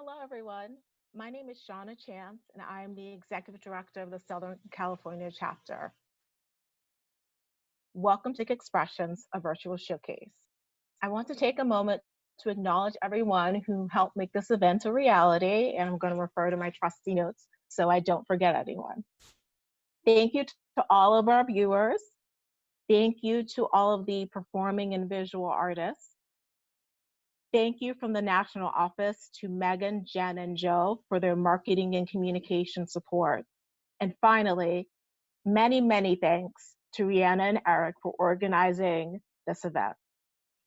Hello, everyone. My name is Shana Chance, and I am the Executive Director of the Southern California chapter. Welcome to Expressions, a virtual showcase. I want to take a moment to acknowledge everyone who helped make this event a reality, and I'm going to refer to my trusty notes so I don't forget anyone. Thank you to all of our viewers. Thank you to all of the performing and visual artists. Thank you from the National Office to Megan, Jen, and Joe for their marketing and communication support. And finally, many, many thanks to Rhianna and Eric for organizing this event.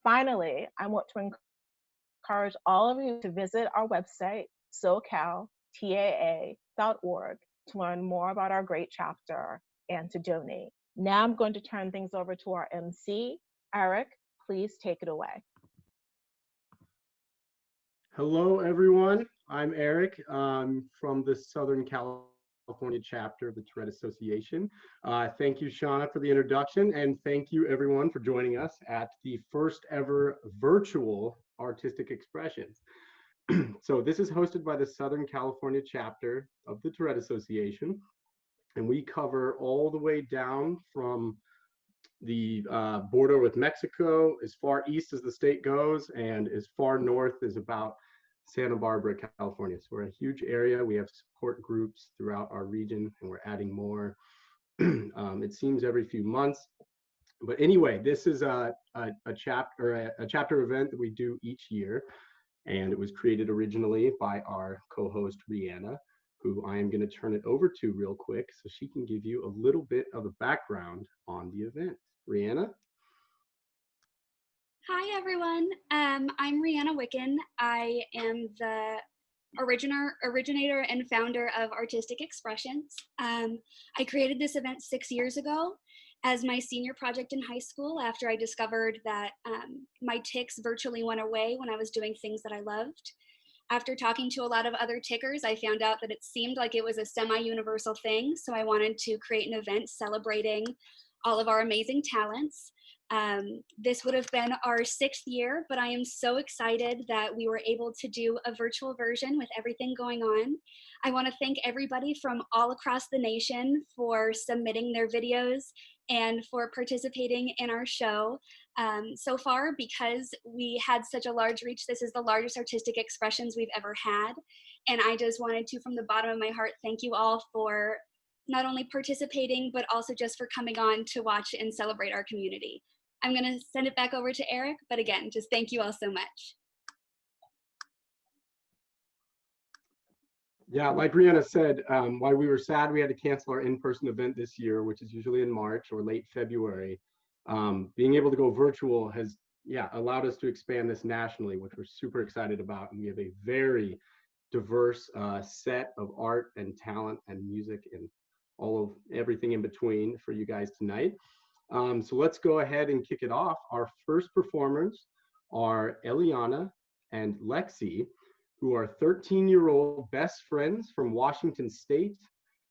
Finally, I want to encourage all of you to visit our website, SoCalTAA.org, to learn more about our great chapter and to donate. Now I'm going to turn things over to our MC. Eric, please take it away. Hello, everyone. I'm Eric from the Southern California chapter of the Tourette Association. Thank you, Shana, for the introduction, and thank you, everyone, for joining us at the first ever virtual ArtisTIC Expressions. So this is hosted by the Southern California chapter of the Tourette Association, and we cover all the way down from the border with Mexico, as far east as the state goes, and as far north as about Santa Barbara, California. So we're a huge area. We have support groups throughout our region, and we're adding more. It seems every few months. But anyway, this is a chapter event that we do each year, and it was created originally by our co-host Rhianna, who I am going to turn it over to real quick so she can give you a little bit of a background on the event. Rhianna? Hi, everyone. I'm Rhianna Wicken. I am the originator and founder of ArtisTIC Expressions. I created this event 6 years ago as my senior project in high school after I discovered that my tics virtually went away when I was doing things that I loved. After talking to a lot of other tickers, I found out that it seemed like it was a semi-universal thing, so I wanted to create an event celebrating all of our amazing talents. This would have been our 6th year, but I am so excited that we were able to do a virtual version with everything going on. I want to thank everybody from all across the nation for submitting their videos and for participating in our show. So far, because we had such a large reach, this is the largest ArtisTIC Expressions we've ever had. And I just wanted to, from the bottom of my heart, thank you all for not only participating, but also just for coming on to watch and celebrate our community. I'm going to send it back over to Eric, but again, just thank you all so much. Yeah, like Rhianna said, while we were sad we had to cancel our in-person event this year, which is usually in March or late February, being able to go virtual has allowed us to expand this nationally, which we're super excited about. And we have a very diverse set of art and talent and music and all of everything in between for you guys tonight. So let's go ahead and kick it off. Our first performers are Elliana and Lexi, who are 13-year-old best friends from Washington State.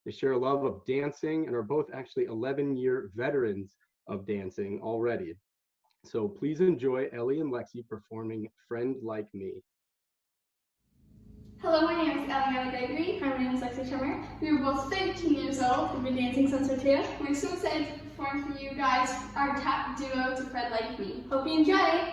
They share a love of dancing and are both actually 11-year veterans of dancing already. So please enjoy Ellie and Lexi performing Friend Like Me. Hello, my name is Elliana. Hi, my name is Lexi. We were both 13 years old and been dancing since we're 2. We're so excited to perform for you guys our tap duo to Friend Like Me. Hope you enjoy!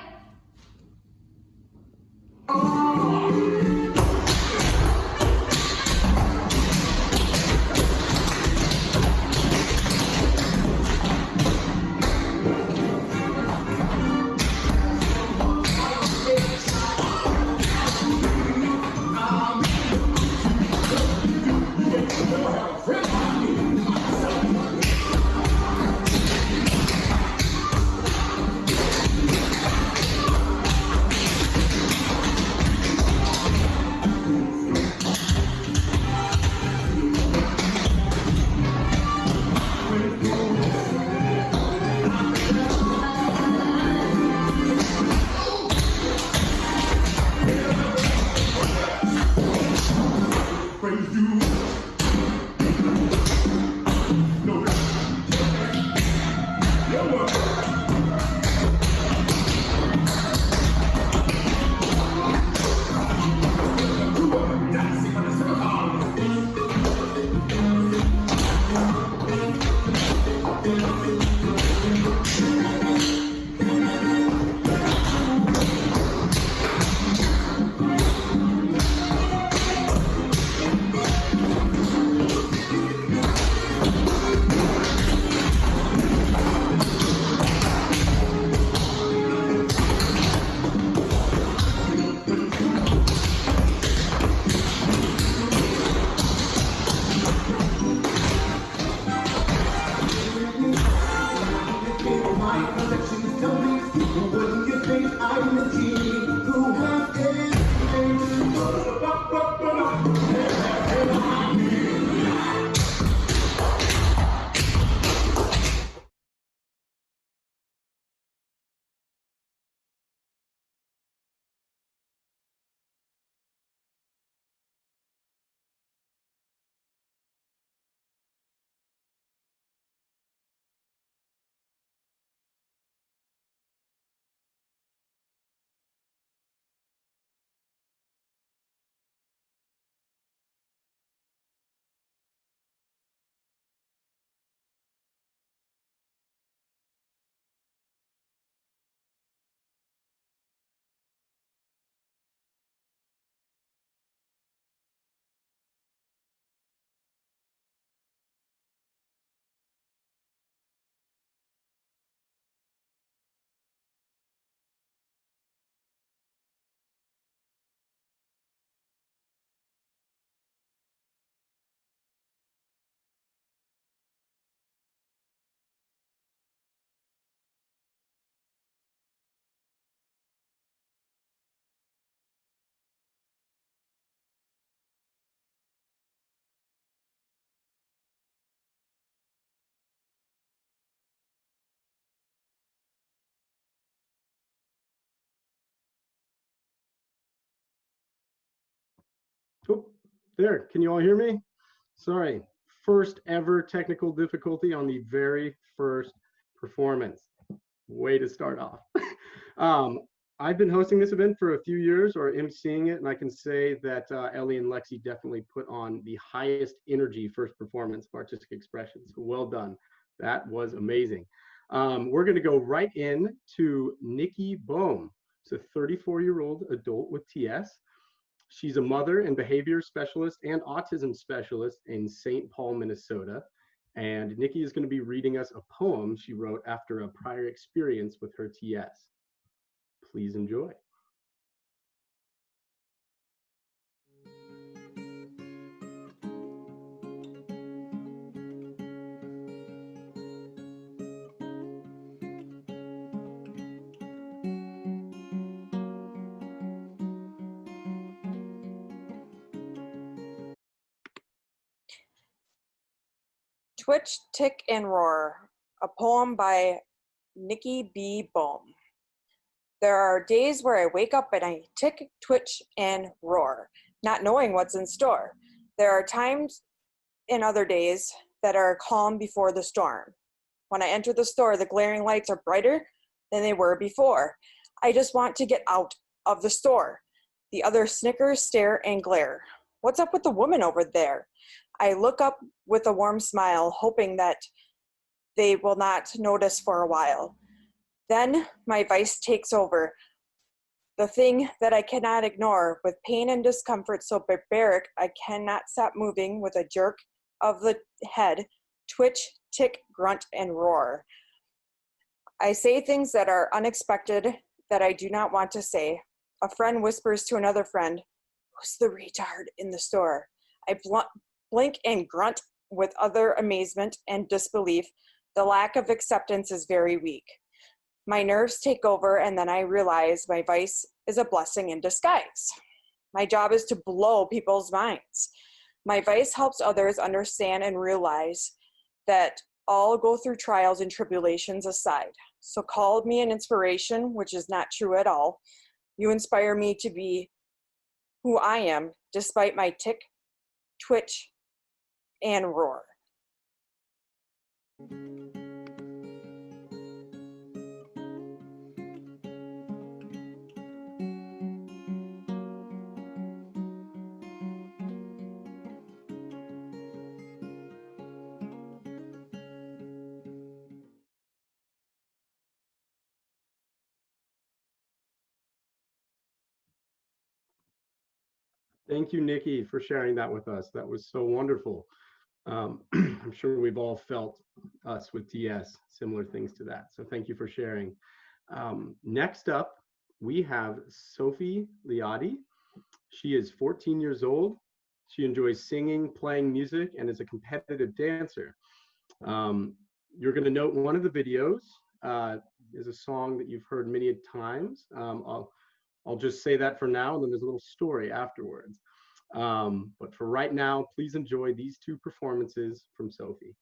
Oh, there, can you all hear me? Sorry, first ever technical difficulty on the very first performance. Way to start off. I've been hosting this event for a few years, or emceeing it, and I can say that Ellie and Lexi definitely put on the highest energy first performance of artistic expression. So well done. That was amazing. We're going to go right in to Nicky Bohm. She's a 34-year-old adult with TS. She's a mother and behavior specialist and autism specialist in St. Paul, Minnesota. And Nicky is going to be reading us a poem she wrote after a prior experience with her TS. Please enjoy. Twitch, Tick, and Roar, a poem by Nicky B. Bohm. There are days where I wake up and I tick, twitch, and roar, not knowing what's in store. There are times in other days that are calm before the storm. When I enter the store, the glaring lights are brighter than they were before. I just want to get out of the store. The other snicker, stare, and glare. What's up with the woman over there? I look up with a warm smile, hoping that they will not notice for a while. Then my vice takes over, the thing that I cannot ignore, with pain and discomfort so barbaric I cannot stop moving with a jerk of the head, twitch, tick, grunt, and roar. I say things that are unexpected that I do not want to say. A friend whispers to another friend, "Who's the retard in the store?" I blink and grunt with utter amazement and disbelief. The lack of acceptance is very weak. My nerves take over, and then I realize my vice is a blessing in disguise. My job is to blow people's minds. My vice helps others understand and realize that all go through trials and tribulations aside. So call me an inspiration, which is not true at all. You inspire me to be who I am, despite my tick, twitch, and roar. Thank you, Nicky, for sharing that with us. That was so wonderful. I'm sure we've all felt us with TS, similar things to that. So thank you for sharing. Next up, we have Sophie Liadi. She is 14 years old. She enjoys singing, playing music, and is a competitive dancer. You're going to note one of the videos is a song that you've heard many times. I'll just say that for now, and then there's a little story afterwards. But for right now, please enjoy these two performances from Sophie.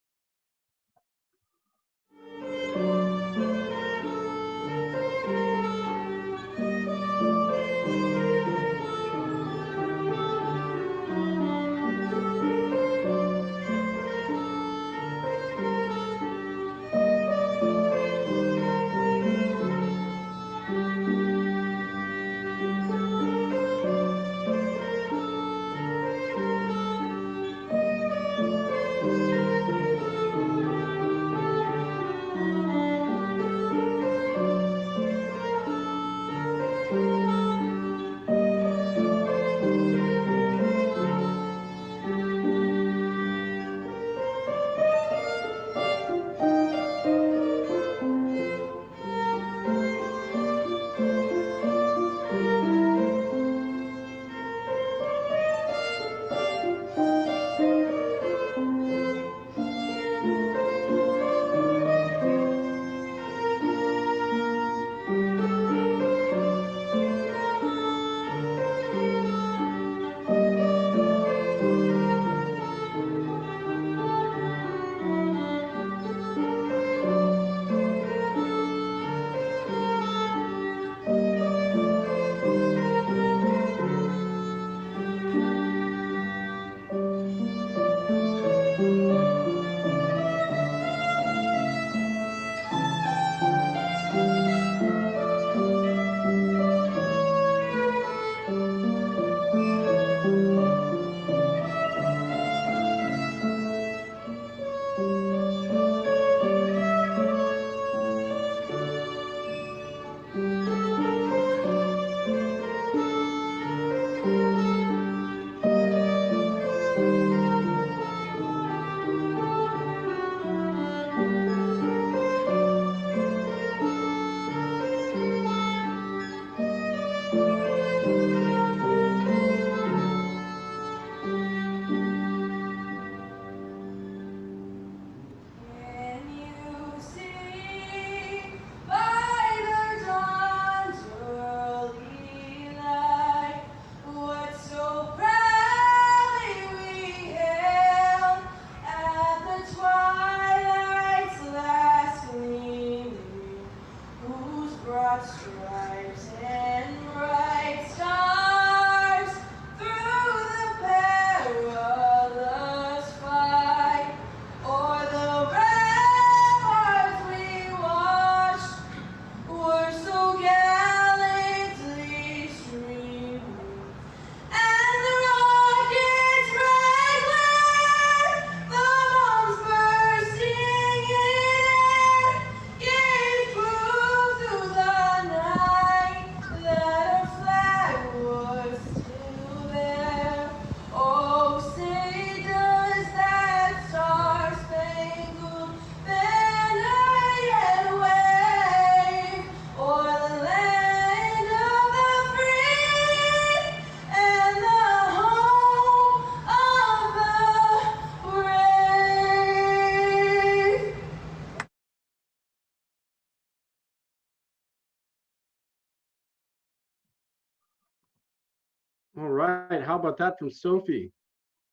All right, how about that from Sophie?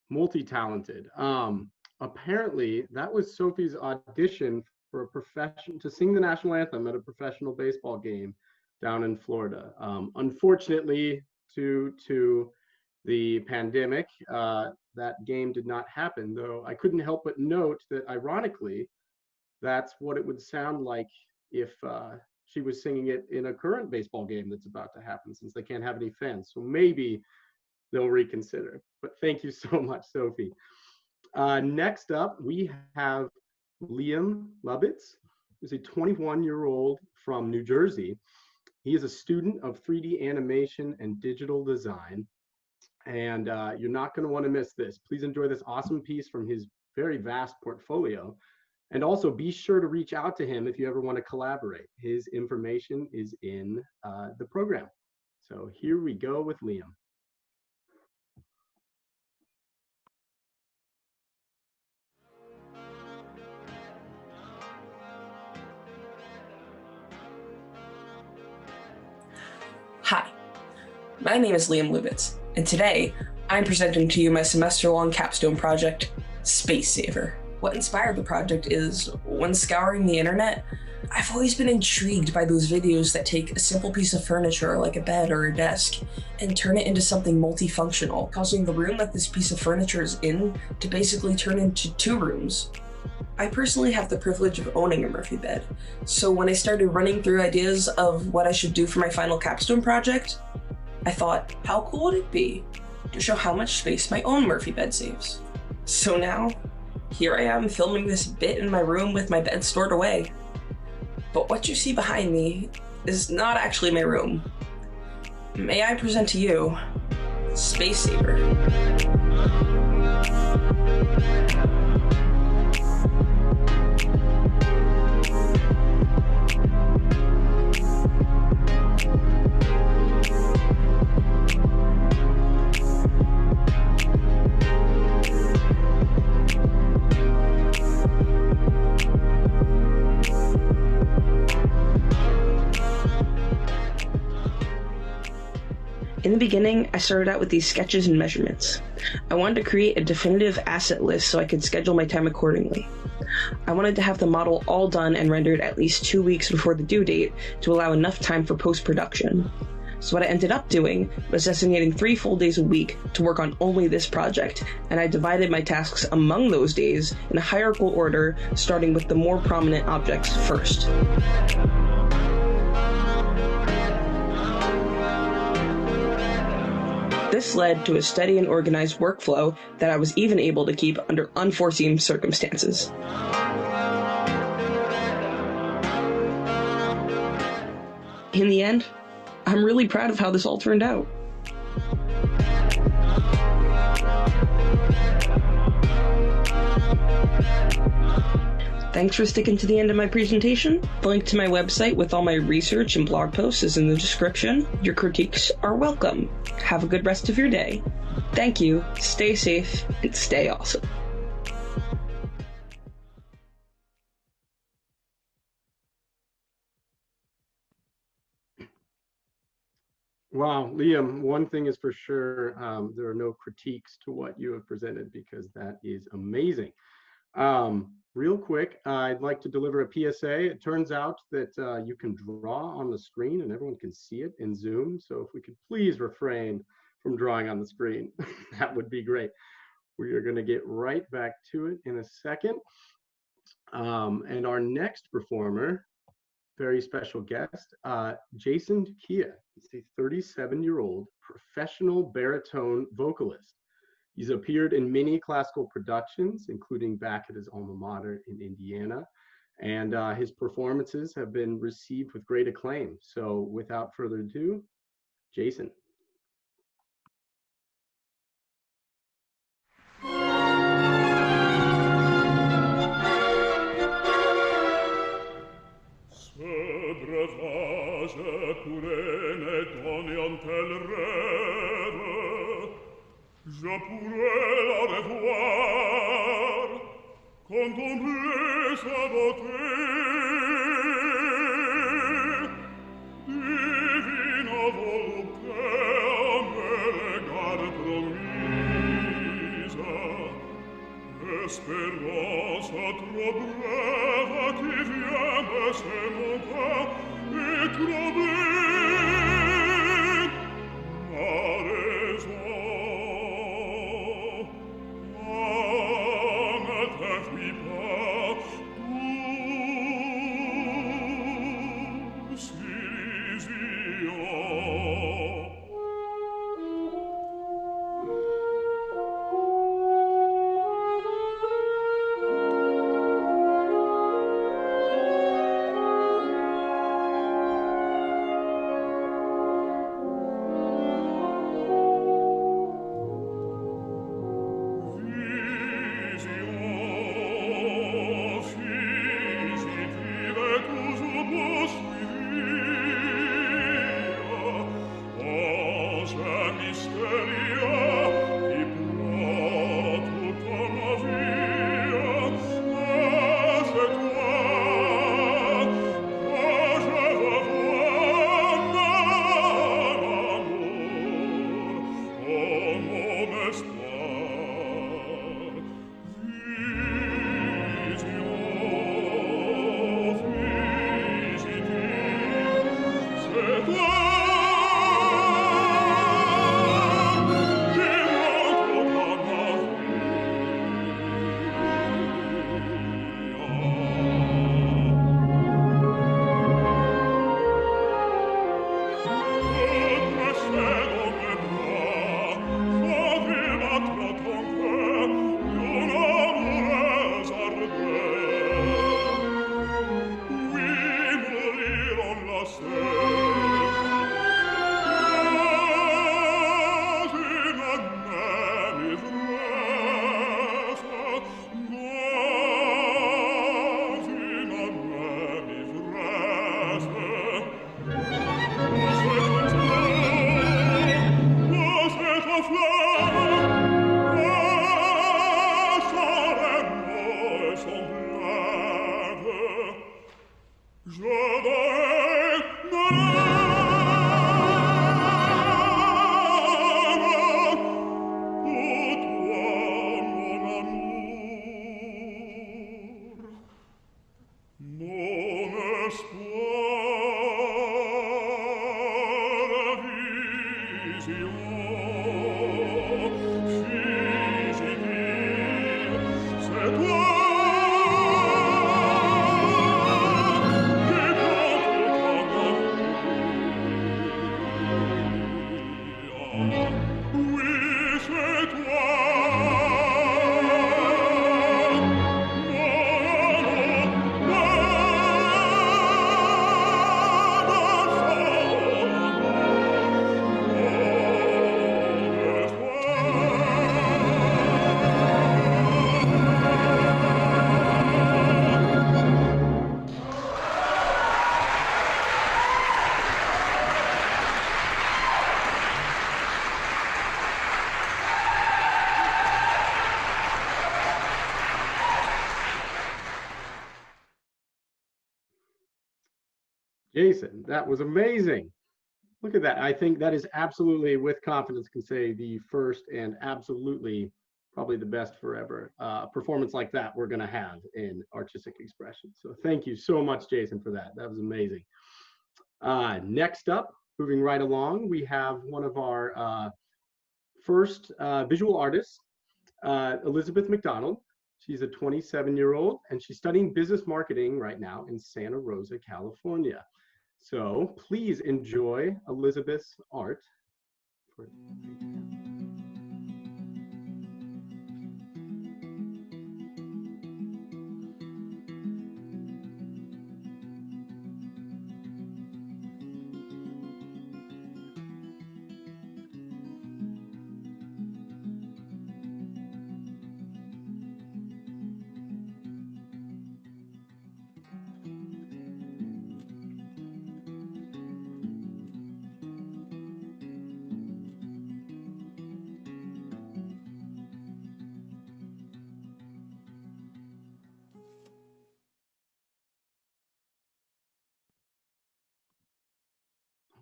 Multi-talented. Apparently, that was Sophie's audition for a profession to sing the national anthem at a professional baseball game down in Florida. Unfortunately, due to the pandemic, that game did not happen, though I couldn't help but note that ironically, that's what it would sound like if she was singing it in a current baseball game that's about to happen, since they can't have any fans. So maybe they'll reconsider. But thank you so much, Sophie. Next up, we have Liam Lubitz, who's a 21-year-old from New Jersey. He is a student of 3D animation and digital design. And you're not going to want to miss this. Please enjoy this awesome piece from his very vast portfolio. And also be sure to reach out to him if you ever want to collaborate. His information is in the program. So here we go with Liam. My name is Liam Lubitz, and today I'm presenting to you my semester-long capstone project, Space Saver. What inspired the project is, when scouring the internet, I've always been intrigued by those videos that take a simple piece of furniture like a bed or a desk and turn it into something multifunctional, causing the room that this piece of furniture is in to basically turn into 2 rooms. I personally have the privilege of owning a Murphy bed, so when I started running through ideas of what I should do for my final capstone project, I thought, how cool would it be to show how much space my own Murphy bed saves? So now, here I am filming this bit in my room with my bed stored away. But what you see behind me is not actually my room. May I present to you, Space Saver. In the beginning, I started out with these sketches and measurements. I wanted to create a definitive asset list so I could schedule my time accordingly. I wanted to have the model all done and rendered at least 2 weeks before the due date to allow enough time for post-production. So what I ended up doing was designating 3 full days a week to work on only this project, and I divided my tasks among those days in a hierarchical order, starting with the more prominent objects first. This led to a steady and organized workflow that I was even able to keep under unforeseen circumstances. In the end, I'm really proud of how this all turned out. Thanks for sticking to the end of my presentation. The link to my website with all my research and blog posts is in the description. Your critiques are welcome. Have a good rest of your day. Thank you, stay safe, and stay awesome. Wow, Liam, one thing is for sure, there are no critiques to what you have presented because that is amazing. Real quick, I'd like to deliver a PSA. It turns out that you can draw on the screen and everyone can see it in Zoom. So if we could please refrain from drawing on the screen, that would be great. We are going to get right back to it in a second. And our next performer, very special guest, Jason Duika. He's a 37-year-old professional baritone vocalist. He's appeared in many classical productions, including back at his alma mater in Indiana, and his performances have been received with great acclaim. So without further ado, Jason. Je pourrais la revoir, contempler sa beauté, divina volupté a me regard promise, espérance trop brève qui vient de ce mon cas et trop belle, ma raison. Jason, that was amazing. Look at that. I think that is absolutely, with confidence, can say the first and absolutely probably the best forever performance like that we're going to have in artistic expression. So thank you so much, Jason, for that. That was amazing. Next up, moving right along, we have one of our first visual artists, Elizabeth McDonald. She's a 27-year-old, and she's studying business marketing right now in Santa Rosa, California. So please enjoy Elizabeth's art.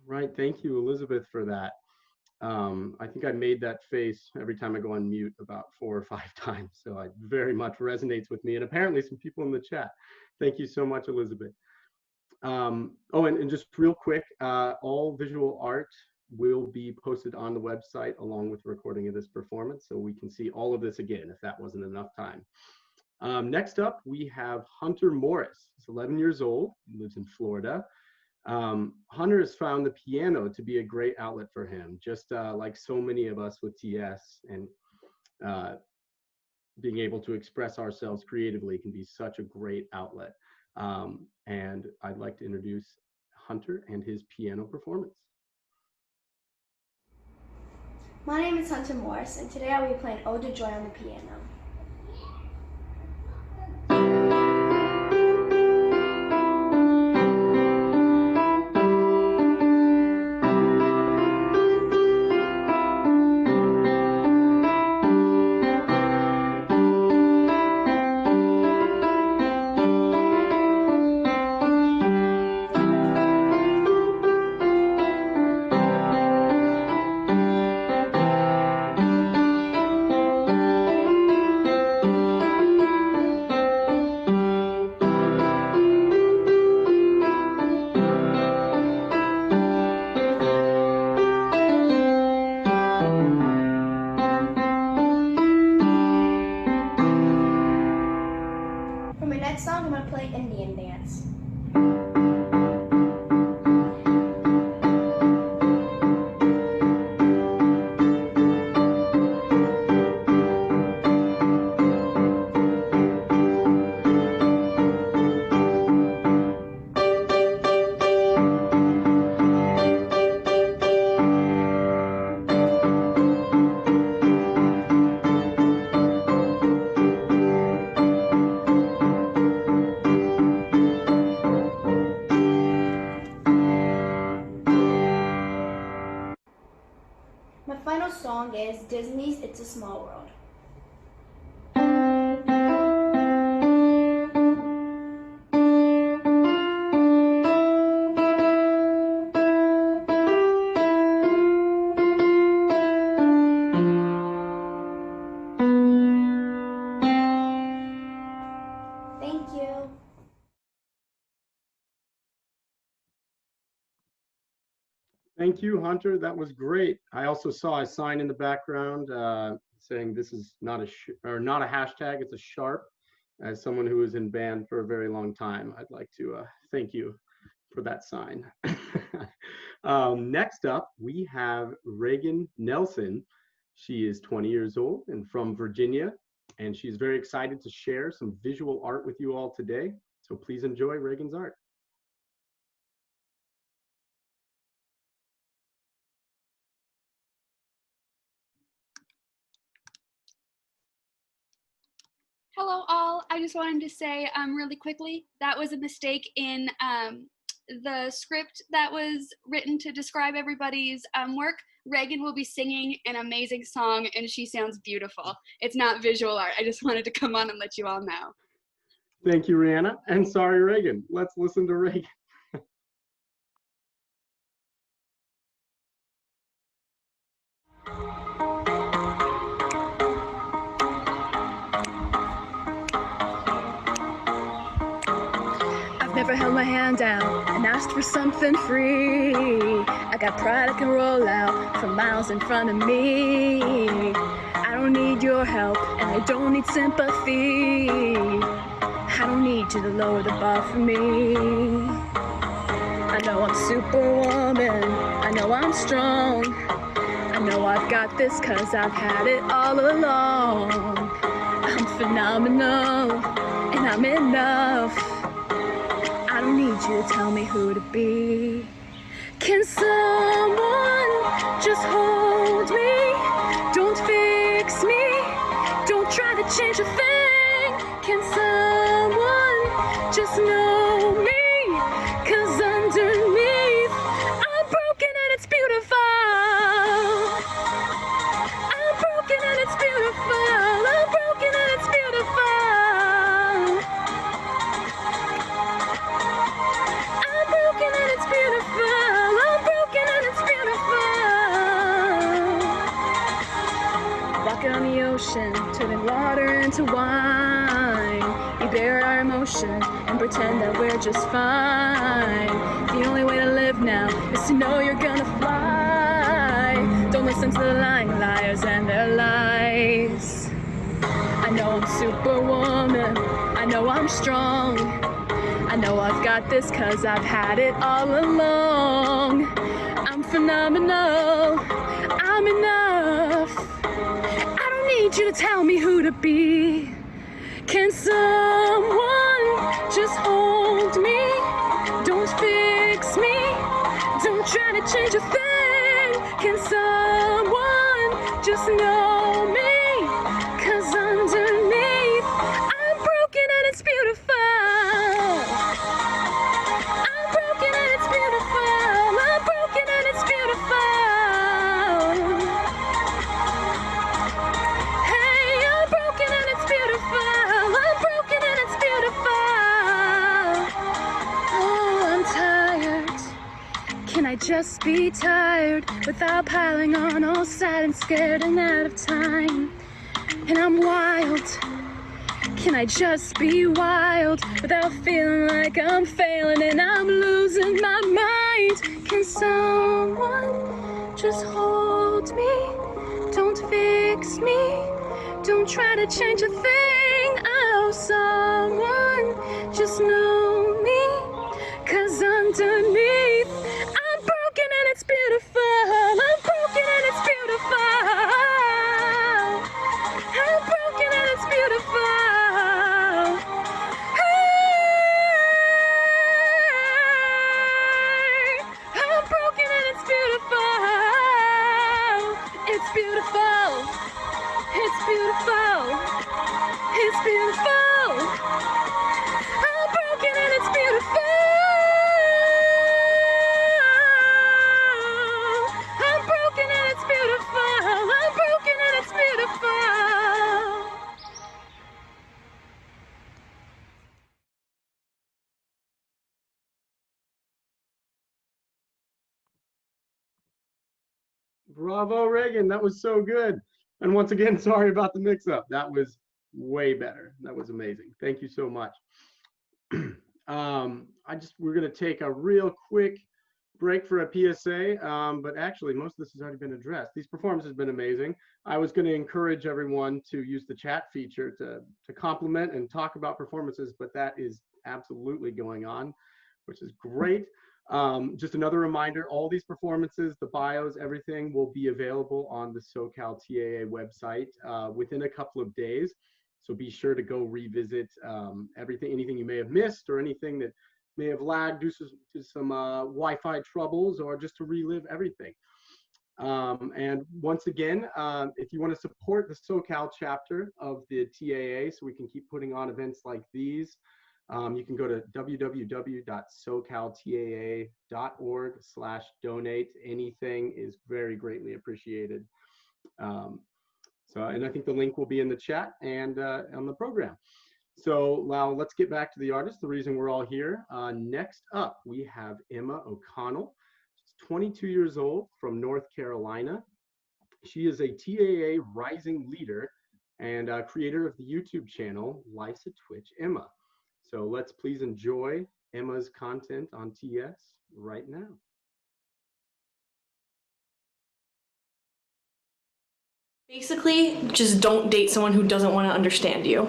Right, thank you, Elizabeth, for that. I think I made that face every time I go on mute about 4 or 5 times, so it very much resonates with me, and apparently some people in the chat. Thank you so much, Elizabeth. Oh, and just real quick, all visual art will be posted on the website along with the recording of this performance, so we can see all of this again if that wasn't enough time. Next up, we have Hunter Morris. He's 11 years old, he lives in Florida. Hunter has found the piano to be a great outlet for him, just like so many of us with TS, and being able to express ourselves creatively can be such a great outlet. And I'd like to introduce Hunter and his piano performance. My name is Hunter Morris, and today I'll be playing Ode to Joy on the piano. For my next song, I'm going to play Indian Dance. My final song is Disney's It's a Small World. Thank you, Hunter. That was great. I also saw a sign in the background saying this is not not a hashtag, it's a sharp. As someone who was in band for a very long time, I'd like to thank you for that sign. Next up, we have Rheagan Nelson. She is 20 years old and from Virginia, and she's very excited to share some visual art with you all today. So please enjoy Rheagan's art. Hello all, I just wanted to say really quickly, that was a mistake in the script that was written to describe everybody's work. Rheagan will be singing an amazing song and she sounds beautiful. It's not visual art, I just wanted to come on and let you all know. Thank you, Rhianna, and sorry, Rheagan. Let's listen to Rheagan. Never held my hand out and asked for something free. I got pride I can roll out from miles in front of me. I don't need your help and I don't need sympathy. I don't need you to lower the bar for me. I know I'm superwoman, I know I'm strong. I know I've got this cause I've had it all along. I'm phenomenal and I'm enough. I don't need you to tell me who to be. Can someone just hold me? Don't fix me. Don't try to change a thing. Can someone just know me? Cause underneath, I'm broken and it's beautiful. I'm broken and it's beautiful. I'm broken and it's beautiful. I'm broken and it's beautiful. I'm broken and it's beautiful. Walking on the ocean, turning water into wine. We bear our emotion and pretend that we're just fine. The only way to live now is to know you're gonna fly. Don't listen to the lying liars and their lies. I know I'm superwoman, I know I'm strong. I know I've got this cause I've had it all along. I'm phenomenal, I'm enough. I don't need you to tell me who to be. Can someone just hold me? Don't fix me, don't try to change a thing. Can someone just know me? Cause underneath, I'm broken and it's beautiful. I'm broken and it's beautiful. I'm broken and it's beautiful. Hey, I'm broken and it's beautiful. I'm broken and it's beautiful. Oh, I'm tired. Can I just be tired without piling on, all sad and scared and out of time? And I'm wild. Can I just be wild without feeling like I'm failing and I'm losing my mind? Can someone just hold me? Don't fix me. Don't try to change a thing. Oh, someone just know me. Cause underneath, I'm broken and it's beautiful. I'm broken and it's beautiful. I'm broken and it's beautiful. I'm broken and it's beautiful. It's beautiful. It's beautiful. It's beautiful. I'm broken and it's beautiful. I'm broken and it's beautiful. I'm broken and it's beautiful. Bravo, Rheagan. That was so good. And once again, sorry about the mix-up. That was way better. That was amazing. Thank you so much. We're going to take a real quick break for a PSA, but actually most of this has already been addressed. These performances have been amazing. I was going to encourage everyone to use the chat feature to compliment and talk about performances, but that is absolutely going on, which is great. Just another reminder, all these performances, the bios, everything will be available on the SoCal TAA website within a couple of days. So be sure to go revisit anything you may have missed or anything that may have lagged due to some Wi-Fi troubles, or just to relive everything. And once again, if you want to support the SoCal chapter of the TAA so we can keep putting on events like these, you can go to www.socaltaa.org/donate. Anything is very greatly appreciated. And I think the link will be in the chat and on the program. So now let's get back to the artist, the reason we're all here. Next up, we have Emma O'Connell. She's 22 years old from North Carolina. She is a TAA rising leader and creator of the YouTube channel, Life's a Twitch Emma. So let's please enjoy Emma's content on TS right now. Basically, just don't date someone who doesn't want to understand you.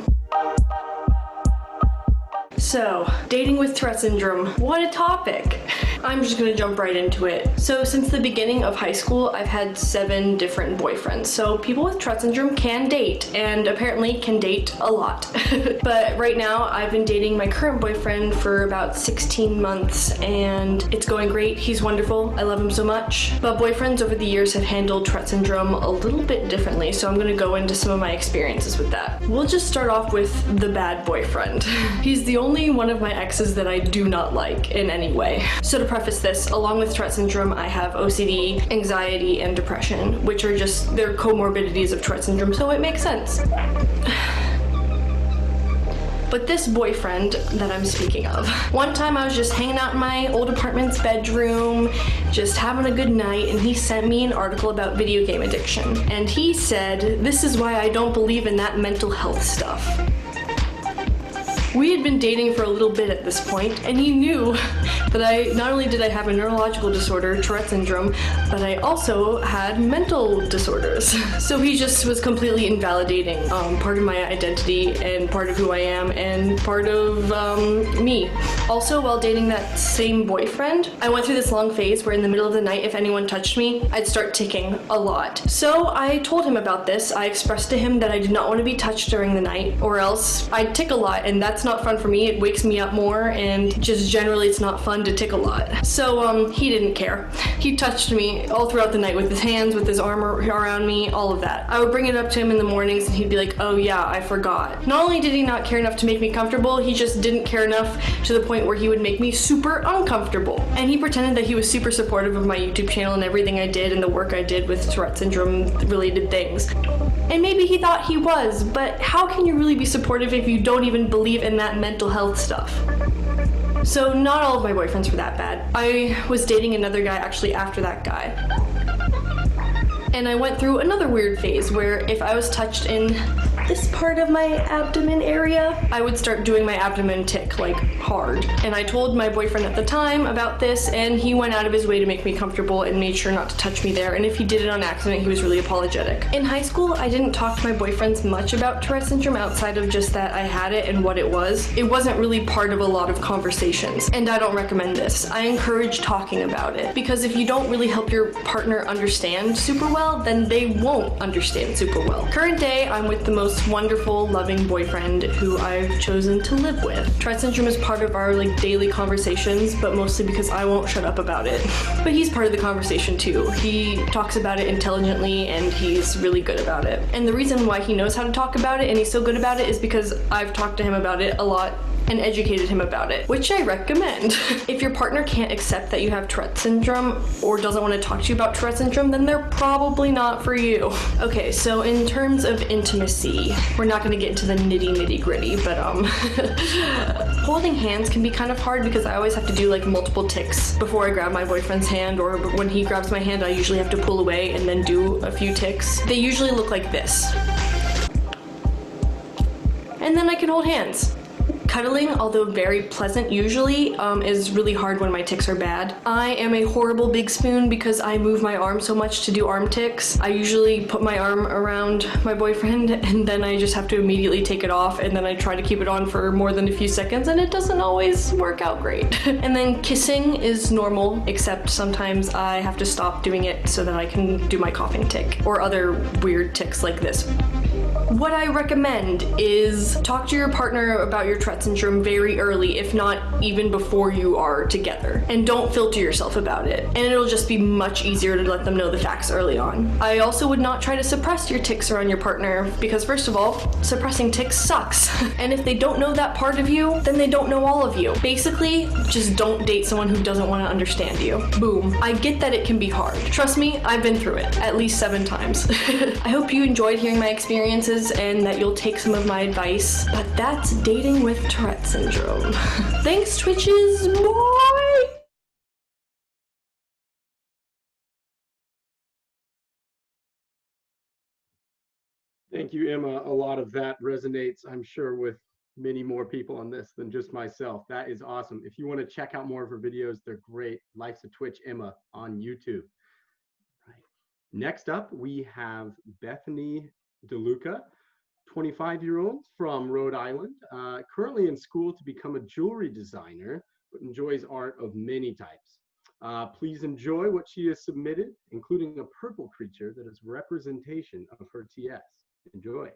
So, dating with Tourette Syndrome, what a topic! I'm just gonna jump right into it. So since the beginning of high school, I've had 7 different boyfriends. So people with Tourette Syndrome can date, and apparently can date a lot. But right now, I've been dating my current boyfriend for about 16 months, and it's going great. He's wonderful. I love him so much. But boyfriends over the years have handled Tourette Syndrome a little bit differently, so I'm gonna go into some of my experiences with that. We'll just start off with the bad boyfriend. He's the only one of my exes that I do not like in any way. So to preface this, along with Tourette Syndrome, I have OCD, anxiety, and depression, which are just, they're comorbidities of Tourette Syndrome, so it makes sense. But this boyfriend that I'm speaking of, one time I was just hanging out in my old apartment's bedroom, just having a good night, and he sent me an article about video game addiction. And he said, "This is why I don't believe in that mental health stuff." We had been dating for a little bit at this point, and he knew that not only did I have a neurological disorder, Tourette Syndrome, but I also had mental disorders. So he just was completely invalidating part of my identity and part of who I am and part of me. Also, while dating that same boyfriend, I went through this long phase where in the middle of the night, if anyone touched me, I'd start ticking a lot. So I told him about this. I expressed to him that I did not want to be touched during the night, or else I'd tick a lot, and that's not fun for me. It wakes me up more, and just generally it's not fun to tick a lot. So he didn't care. He touched me all throughout the night with his hands, with his arm around me, all of that. I would bring it up to him in the mornings and he'd be like, "Oh yeah, I forgot." Not only did he not care enough to make me comfortable, he just didn't care enough to the point where he would make me super uncomfortable. And he pretended that he was super supportive of my YouTube channel and everything I did and the work I did with Tourette Syndrome related things. And maybe he thought he was, but how can you really be supportive if you don't even believe in that mental health stuff? So not all of my boyfriends were that bad. I was dating another guy actually after that guy. And I went through another weird phase where if I was touched in this part of my abdomen area, I would start doing my abdomen tick, like hard. And I told my boyfriend at the time about this, and he went out of his way to make me comfortable and made sure not to touch me there. And if he did it on accident, he was really apologetic. In high school, I didn't talk to my boyfriends much about Tourette Syndrome outside of just that I had it and what it was. It wasn't really part of a lot of conversations, and I don't recommend this. I encourage talking about it, because if you don't really help your partner understand super well, then they won't understand super well. Current day, I'm with the most wonderful, loving boyfriend who I've chosen to live with. Tourette Syndrome is part of our daily conversations, but mostly because I won't shut up about it. But he's part of the conversation too. He talks about it intelligently and he's really good about it. And the reason why he knows how to talk about it and he's so good about it is because I've talked to him about it a lot and educated him about it, which I recommend. If your partner can't accept that you have Tourette Syndrome or doesn't want to talk to you about Tourette Syndrome, then they're probably not for you. Okay, so in terms of intimacy, we're not gonna get into the nitty gritty, but holding hands can be kind of hard because I always have to do multiple ticks before I grab my boyfriend's hand, or when he grabs my hand, I usually have to pull away and then do a few ticks. They usually look like this. And then I can hold hands. Cuddling, although very pleasant usually, is really hard when my tics are bad. I am a horrible big spoon because I move my arm so much to do arm tics. I usually put my arm around my boyfriend and then I just have to immediately take it off, and then I try to keep it on for more than a few seconds, and it doesn't always work out great. And then kissing is normal, except sometimes I have to stop doing it so that I can do my coughing tic or other weird tics like this. What I recommend is talk to your partner about your Tourette syndrome very early, if not even before you are together. And don't filter yourself about it. And it'll just be much easier to let them know the facts early on. I also would not try to suppress your tics around your partner because, first of all, suppressing tics sucks. And if they don't know that part of you, then they don't know all of you. Basically, just don't date someone who doesn't want to understand you. Boom. I get that it can be hard. Trust me, I've been through it at least 7 times. I hope you enjoyed hearing my experiences and that you'll take some of my advice, but that's dating with Tourette syndrome. Thanks, Twitches, boy! Thank you, Emma. A lot of that resonates, I'm sure, with many more people on this than just myself. That is awesome. If you want to check out more of her videos, they're great. Life's a Twitch Emma on YouTube. Right. Next up, we have Bethany Duika, 25-year-old from Rhode Island, currently in school to become a jewelry designer, but enjoys art of many types. Please enjoy what she has submitted, including a purple creature that is representation of her TS. Enjoy.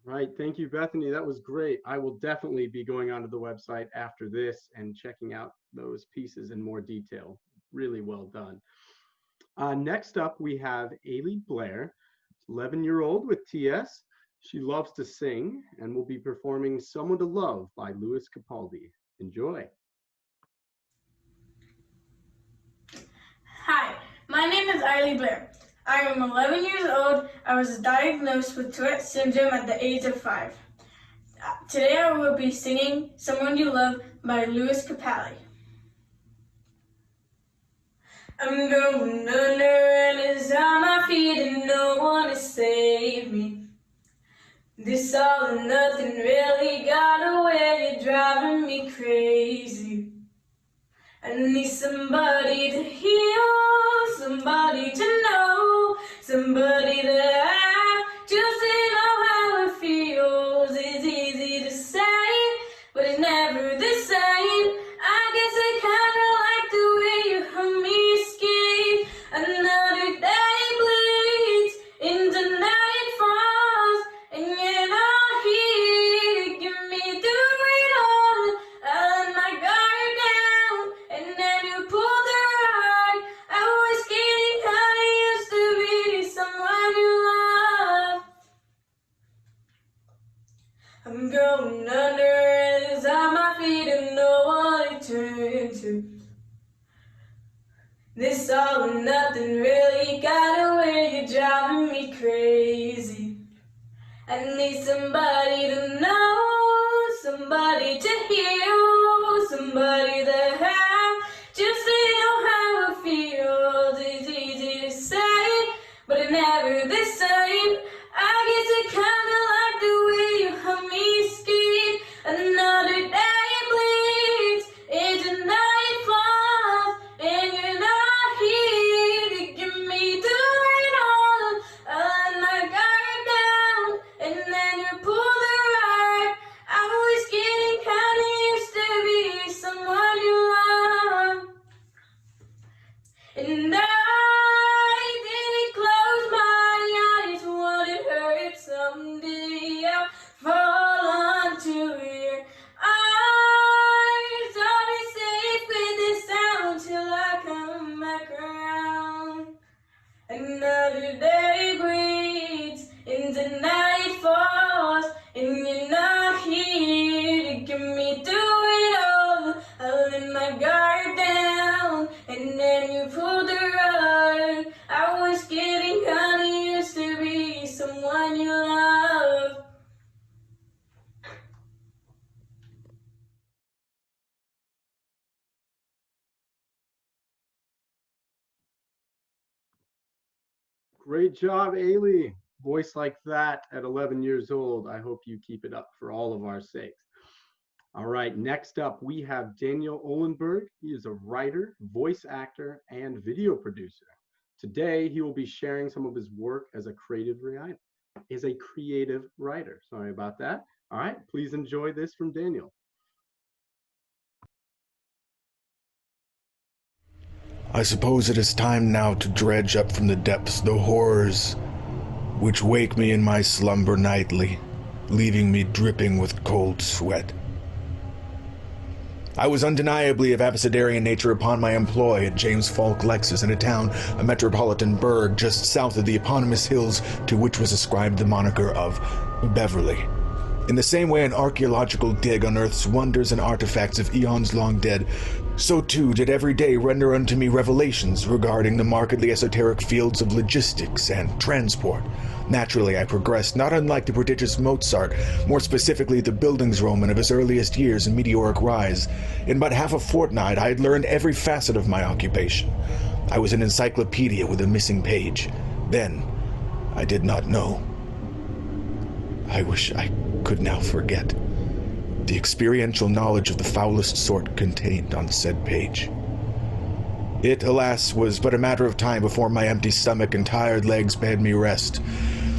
Right, thank you, Bethany. That was great. I will definitely be going onto the website after this and checking out those pieces in more detail. Really well done. Next up, we have Aiylee Blair, 11-year-old with TS. She loves to sing and will be performing Someone to Love by Lewis Capaldi. Enjoy. Hi, my name is Aiylee Blair. I am 11 years old. I was diagnosed with Tourette Syndrome at the age of 5. Today I will be singing Someone You Love by Lewis Capaldi. I'm going under and it's on my feet and no one to save me. This all or nothing really got away, you're driving me crazy. I need somebody to heal, somebody to know, somebody that I just know how it feels. It's easy to say, but it's never the same. I guess I kinda like the way you help me escape. Another day bleeds into night falls, and you're not here to get me through it all. I let my guard down, and then you pulled the rug. I was getting kinda used to be someone you love. I'm going under and it's on my feet and no one to turn to. This all or nothing really got away, you're driving me crazy. I need somebody to know, somebody to heal, somebody that I just know how it feels. It's easy to say, but it's never the same. I guess I kinda like the way you help me escape. Another day bleeds into night falls, and you're not here to get me through it all. I let my guard down. Great job, Aiylee. Voice like that at 11 years old. I hope you keep it up for all of our sakes. All right, next up, we have Daniel Olenberg. He is a writer, voice actor, and video producer. Today, he will be sharing some of his work as a creative writer. Sorry about that. All right, please enjoy this from Daniel. I suppose it is time now to dredge up from the depths the horrors which wake me in my slumber nightly, leaving me dripping with cold sweat. I was undeniably of abecedarian nature upon my employ at James Falk Lexus in a metropolitan burg just south of the eponymous hills to which was ascribed the moniker of Beverly. In the same way an archaeological dig unearths wonders and artifacts of eons long dead, so too did every day render unto me revelations regarding the markedly esoteric fields of logistics and transport. Naturally, I progressed, not unlike the prodigious Mozart, more specifically the Bildungsroman of his earliest years and meteoric rise. In but half a fortnight, I had learned every facet of my occupation. I was an encyclopedia with a missing page. Then, I did not know. I wish I could now forget the experiential knowledge of the foulest sort contained on said page. It, alas, was but a matter of time before my empty stomach and tired legs bade me rest.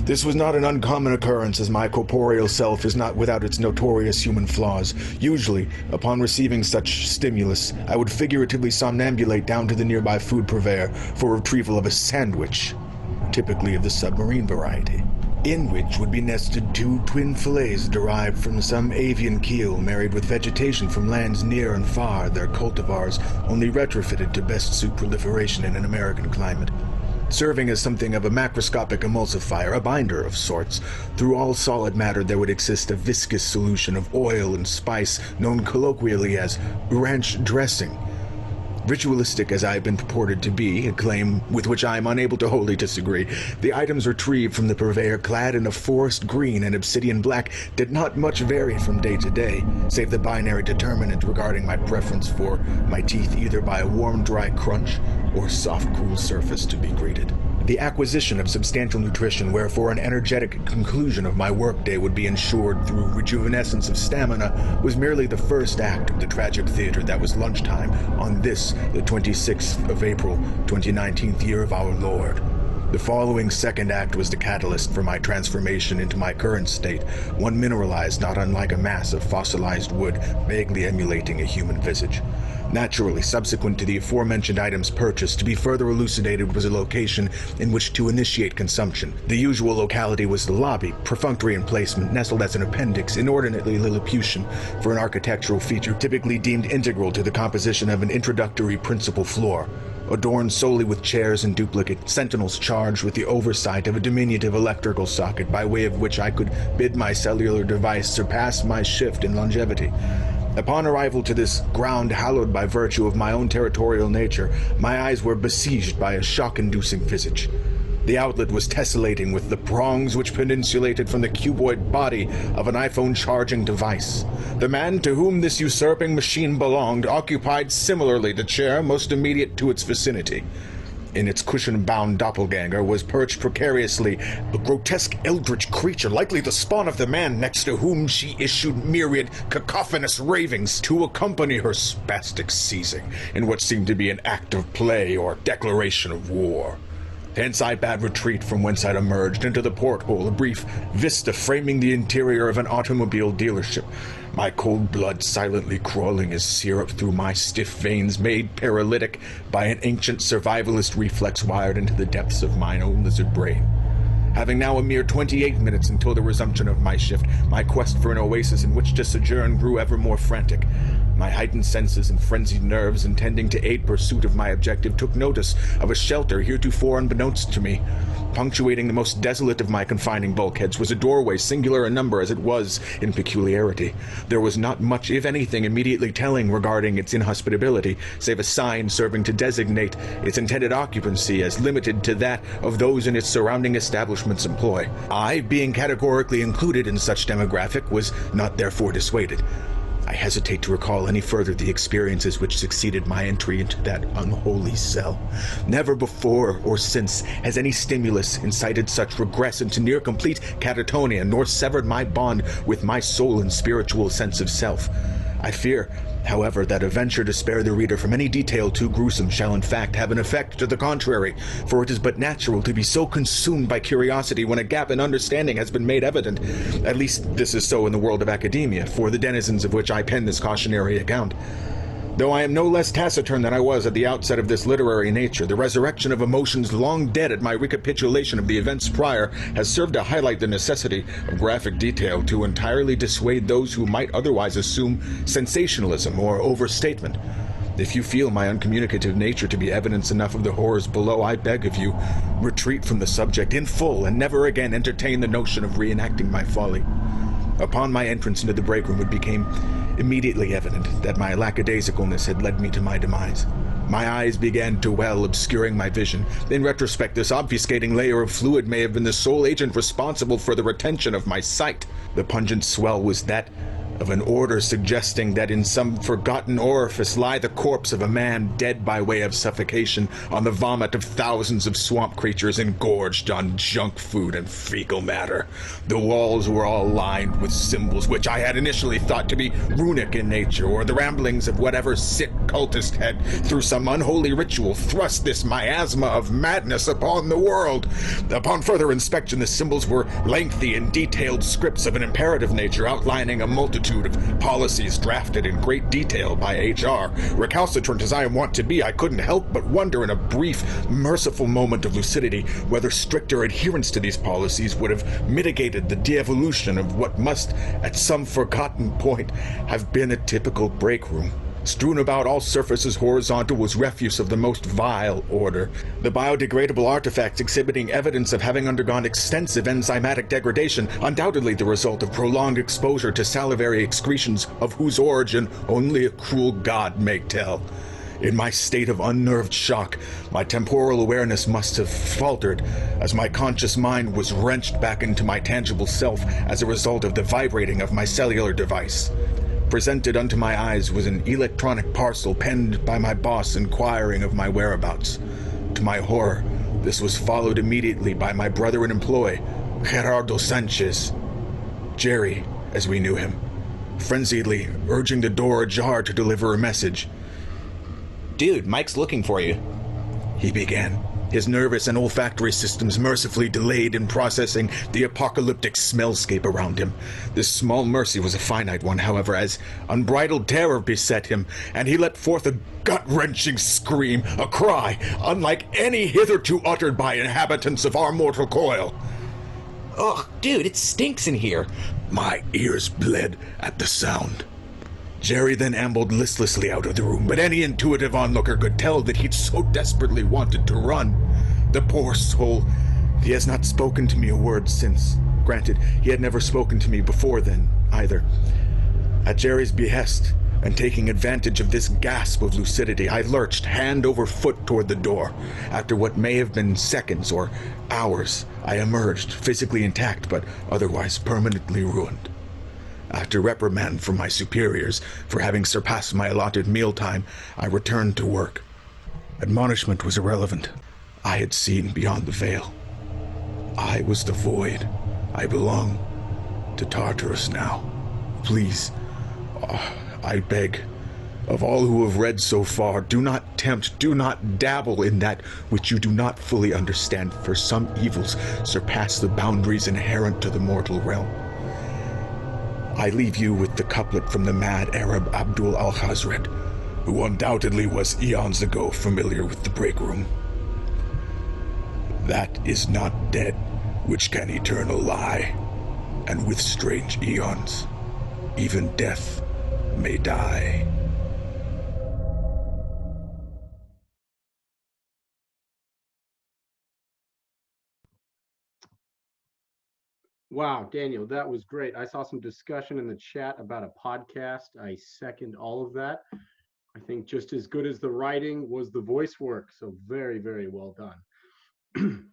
This was not an uncommon occurrence, as my corporeal self is not without its notorious human flaws. Usually, upon receiving such stimulus, I would figuratively somnambulate down to the nearby food purveyor for retrieval of a sandwich, typically of the submarine variety, in which would be nested 2 twin fillets derived from some avian keel married with vegetation from lands near and far, their cultivars only retrofitted to best suit proliferation in an American climate, serving as something of a macroscopic emulsifier, a binder of sorts. Through all solid matter there would exist a viscous solution of oil and spice known colloquially as ranch dressing. Ritualistic as I have been purported to be, a claim with which I am unable to wholly disagree, the items retrieved from the purveyor, clad in a forest green and obsidian black, did not much vary from day to day, save the binary determinant regarding my preference for my teeth either by a warm, dry crunch or soft, cool surface to be greeted. The acquisition of substantial nutrition, wherefore an energetic conclusion of my workday would be ensured through rejuvenescence of stamina, was merely the first act of the tragic theater that was lunchtime on this, the 26th of April, 2019th year of our Lord. The following second act was the catalyst for my transformation into my current state, one mineralized not unlike a mass of fossilized wood, vaguely emulating a human visage. Naturally, subsequent to the aforementioned items purchased, to be further elucidated was a location in which to initiate consumption. The usual locality was the lobby, perfunctory in placement, nestled as an appendix, inordinately Lilliputian, for an architectural feature typically deemed integral to the composition of an introductory principal floor, adorned solely with chairs and duplicate sentinels charged with the oversight of a diminutive electrical socket by way of which I could bid my cellular device surpass my shift in longevity. Upon arrival to this ground hallowed by virtue of my own territorial nature, my eyes were besieged by a shock-inducing visage. The outlet was tessellating with the prongs which peninsulated from the cuboid body of an iPhone charging device. The man to whom this usurping machine belonged occupied similarly the chair most immediate to its vicinity. In its cushion-bound doppelganger was perched precariously a grotesque eldritch creature, likely the spawn of the man next to whom she issued myriad cacophonous ravings to accompany her spastic seizing in what seemed to be an act of play or declaration of war. Hence I bade retreat from whence I'd emerged into the porthole, a brief vista framing the interior of an automobile dealership, my cold blood silently crawling as syrup through my stiff veins, made paralytic by an ancient survivalist reflex wired into the depths of mine own lizard brain. Having now a mere 28 minutes until the resumption of my shift, my quest for an oasis in which to sojourn grew ever more frantic. My heightened senses and frenzied nerves, intending to aid pursuit of my objective, took notice of a shelter heretofore unbeknownst to me. Punctuating the most desolate of my confining bulkheads was a doorway, singular in number as it was in peculiarity. There was not much, if anything, immediately telling regarding its inhospitability, save a sign serving to designate its intended occupancy as limited to that of those in its surrounding establishment's employ. I, being categorically included in such demographic, was not therefore dissuaded. I hesitate to recall any further the experiences which succeeded my entry into that unholy cell. Never before or since has any stimulus incited such regress into near complete catatonia, nor severed my bond with my soul and spiritual sense of self. I fear, however, that a venture to spare the reader from any detail too gruesome shall in fact have an effect to the contrary, for it is but natural to be so consumed by curiosity when a gap in understanding has been made evident. At least this is so in the world of academia, for the denizens of which I pen this cautionary account. Though I am no less taciturn than I was at the outset of this literary nature, the resurrection of emotions long dead at my recapitulation of the events prior has served to highlight the necessity of graphic detail to entirely dissuade those who might otherwise assume sensationalism or overstatement. If you feel my uncommunicative nature to be evidence enough of the horrors below, I beg of you, retreat from the subject in full and never again entertain the notion of reenacting my folly. Upon my entrance into the break room, it became immediately evident that my lackadaisicalness had led me to my demise. My eyes began to well, obscuring my vision. In retrospect, this obfuscating layer of fluid may have been the sole agent responsible for the retention of my sight. The pungent swell was that of an order suggesting that in some forgotten orifice lie the corpse of a man dead by way of suffocation on the vomit of thousands of swamp creatures engorged on junk food and fecal matter. The walls were all lined with symbols which I had initially thought to be runic in nature, or the ramblings of whatever sick cultist had, through some unholy ritual, thrust this miasma of madness upon the world. Upon further inspection, the symbols were lengthy and detailed scripts of an imperative nature, outlining a multitude of policies drafted in great detail by HR. Recalcitrant as I am wont to be, I couldn't help but wonder in a brief, merciful moment of lucidity whether stricter adherence to these policies would have mitigated the de-evolution of what must, at some forgotten point, have been a typical break room. Strewn about all surfaces horizontal was refuse of the most vile order. The biodegradable artifacts exhibiting evidence of having undergone extensive enzymatic degradation, undoubtedly the result of prolonged exposure to salivary excretions of whose origin only a cruel god may tell. In my state of unnerved shock, my temporal awareness must have faltered, as my conscious mind was wrenched back into my tangible self as a result of the vibrating of my cellular device. Presented unto my eyes was an electronic parcel penned by my boss inquiring of my whereabouts. To my horror, this was followed immediately by my brother and employee, Gerardo Sanchez, Jerry, as we knew him, frenziedly urging the door ajar to deliver a message. "Dude, Mike's looking for you," he began, his nervous and olfactory systems mercifully delayed in processing the apocalyptic smellscape around him. This small mercy was a finite one, however, as unbridled terror beset him, and he let forth a gut-wrenching scream, a cry unlike any hitherto uttered by inhabitants of our mortal coil. "Ugh, dude, it stinks in here." My ears bled at the sound. Jerry then ambled listlessly out of the room, but any intuitive onlooker could tell that he'd so desperately wanted to run. The poor soul, he has not spoken to me a word since. Granted, he had never spoken to me before then, either. At Jerry's behest, and taking advantage of this gasp of lucidity, I lurched hand over foot toward the door. After what may have been seconds or hours, I emerged, physically intact, but otherwise permanently ruined. After reprimand from my superiors for having surpassed my allotted mealtime, I returned to work. Admonishment was irrelevant. I had seen beyond the veil. I was the void. I belong to Tartarus now. Please, I beg, of all who have read so far, do not tempt, do not dabble in that which you do not fully understand, for some evils surpass the boundaries inherent to the mortal realm. I leave you with the couplet from the mad Arab Abdul al-Khazred, who undoubtedly was eons ago familiar with the break room. That is not dead which can eternal lie, and with strange eons, even death may die. Wow, Daniel, that was great. I saw some discussion in the chat about a podcast. I second all of that. I think just as good as the writing was the voice work. So very, very well done.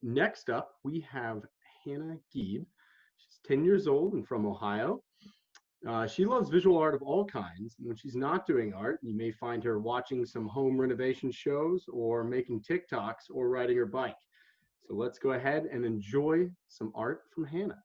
Next up, we have Hannah Gieb. She's 10 years old and from Ohio. She loves visual art of all kinds. And when she's not doing art, you may find her watching some home renovation shows or making TikToks or riding her bike. So let's go ahead and enjoy some art from Hannah.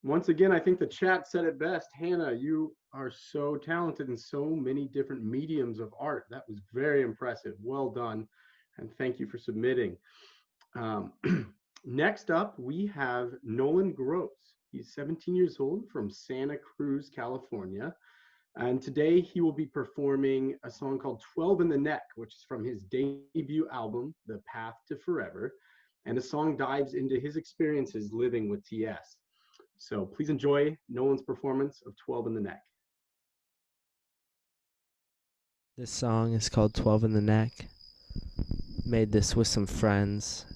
Once again, I think the chat said it best. Hannah, you are so talented in so many different mediums of art. That was very impressive. Well done. And thank you for submitting. Next up, we have Nolan Gross. He's 17 years old from Santa Cruz, California. And today he will be performing a song called 12 in the Neck, which is from his debut album, The Path to Forever. And the song dives into his experiences living with TS. So please enjoy Nolan's performance of 12 in the Neck. This song is called 12 in the Neck. Made this with some friends,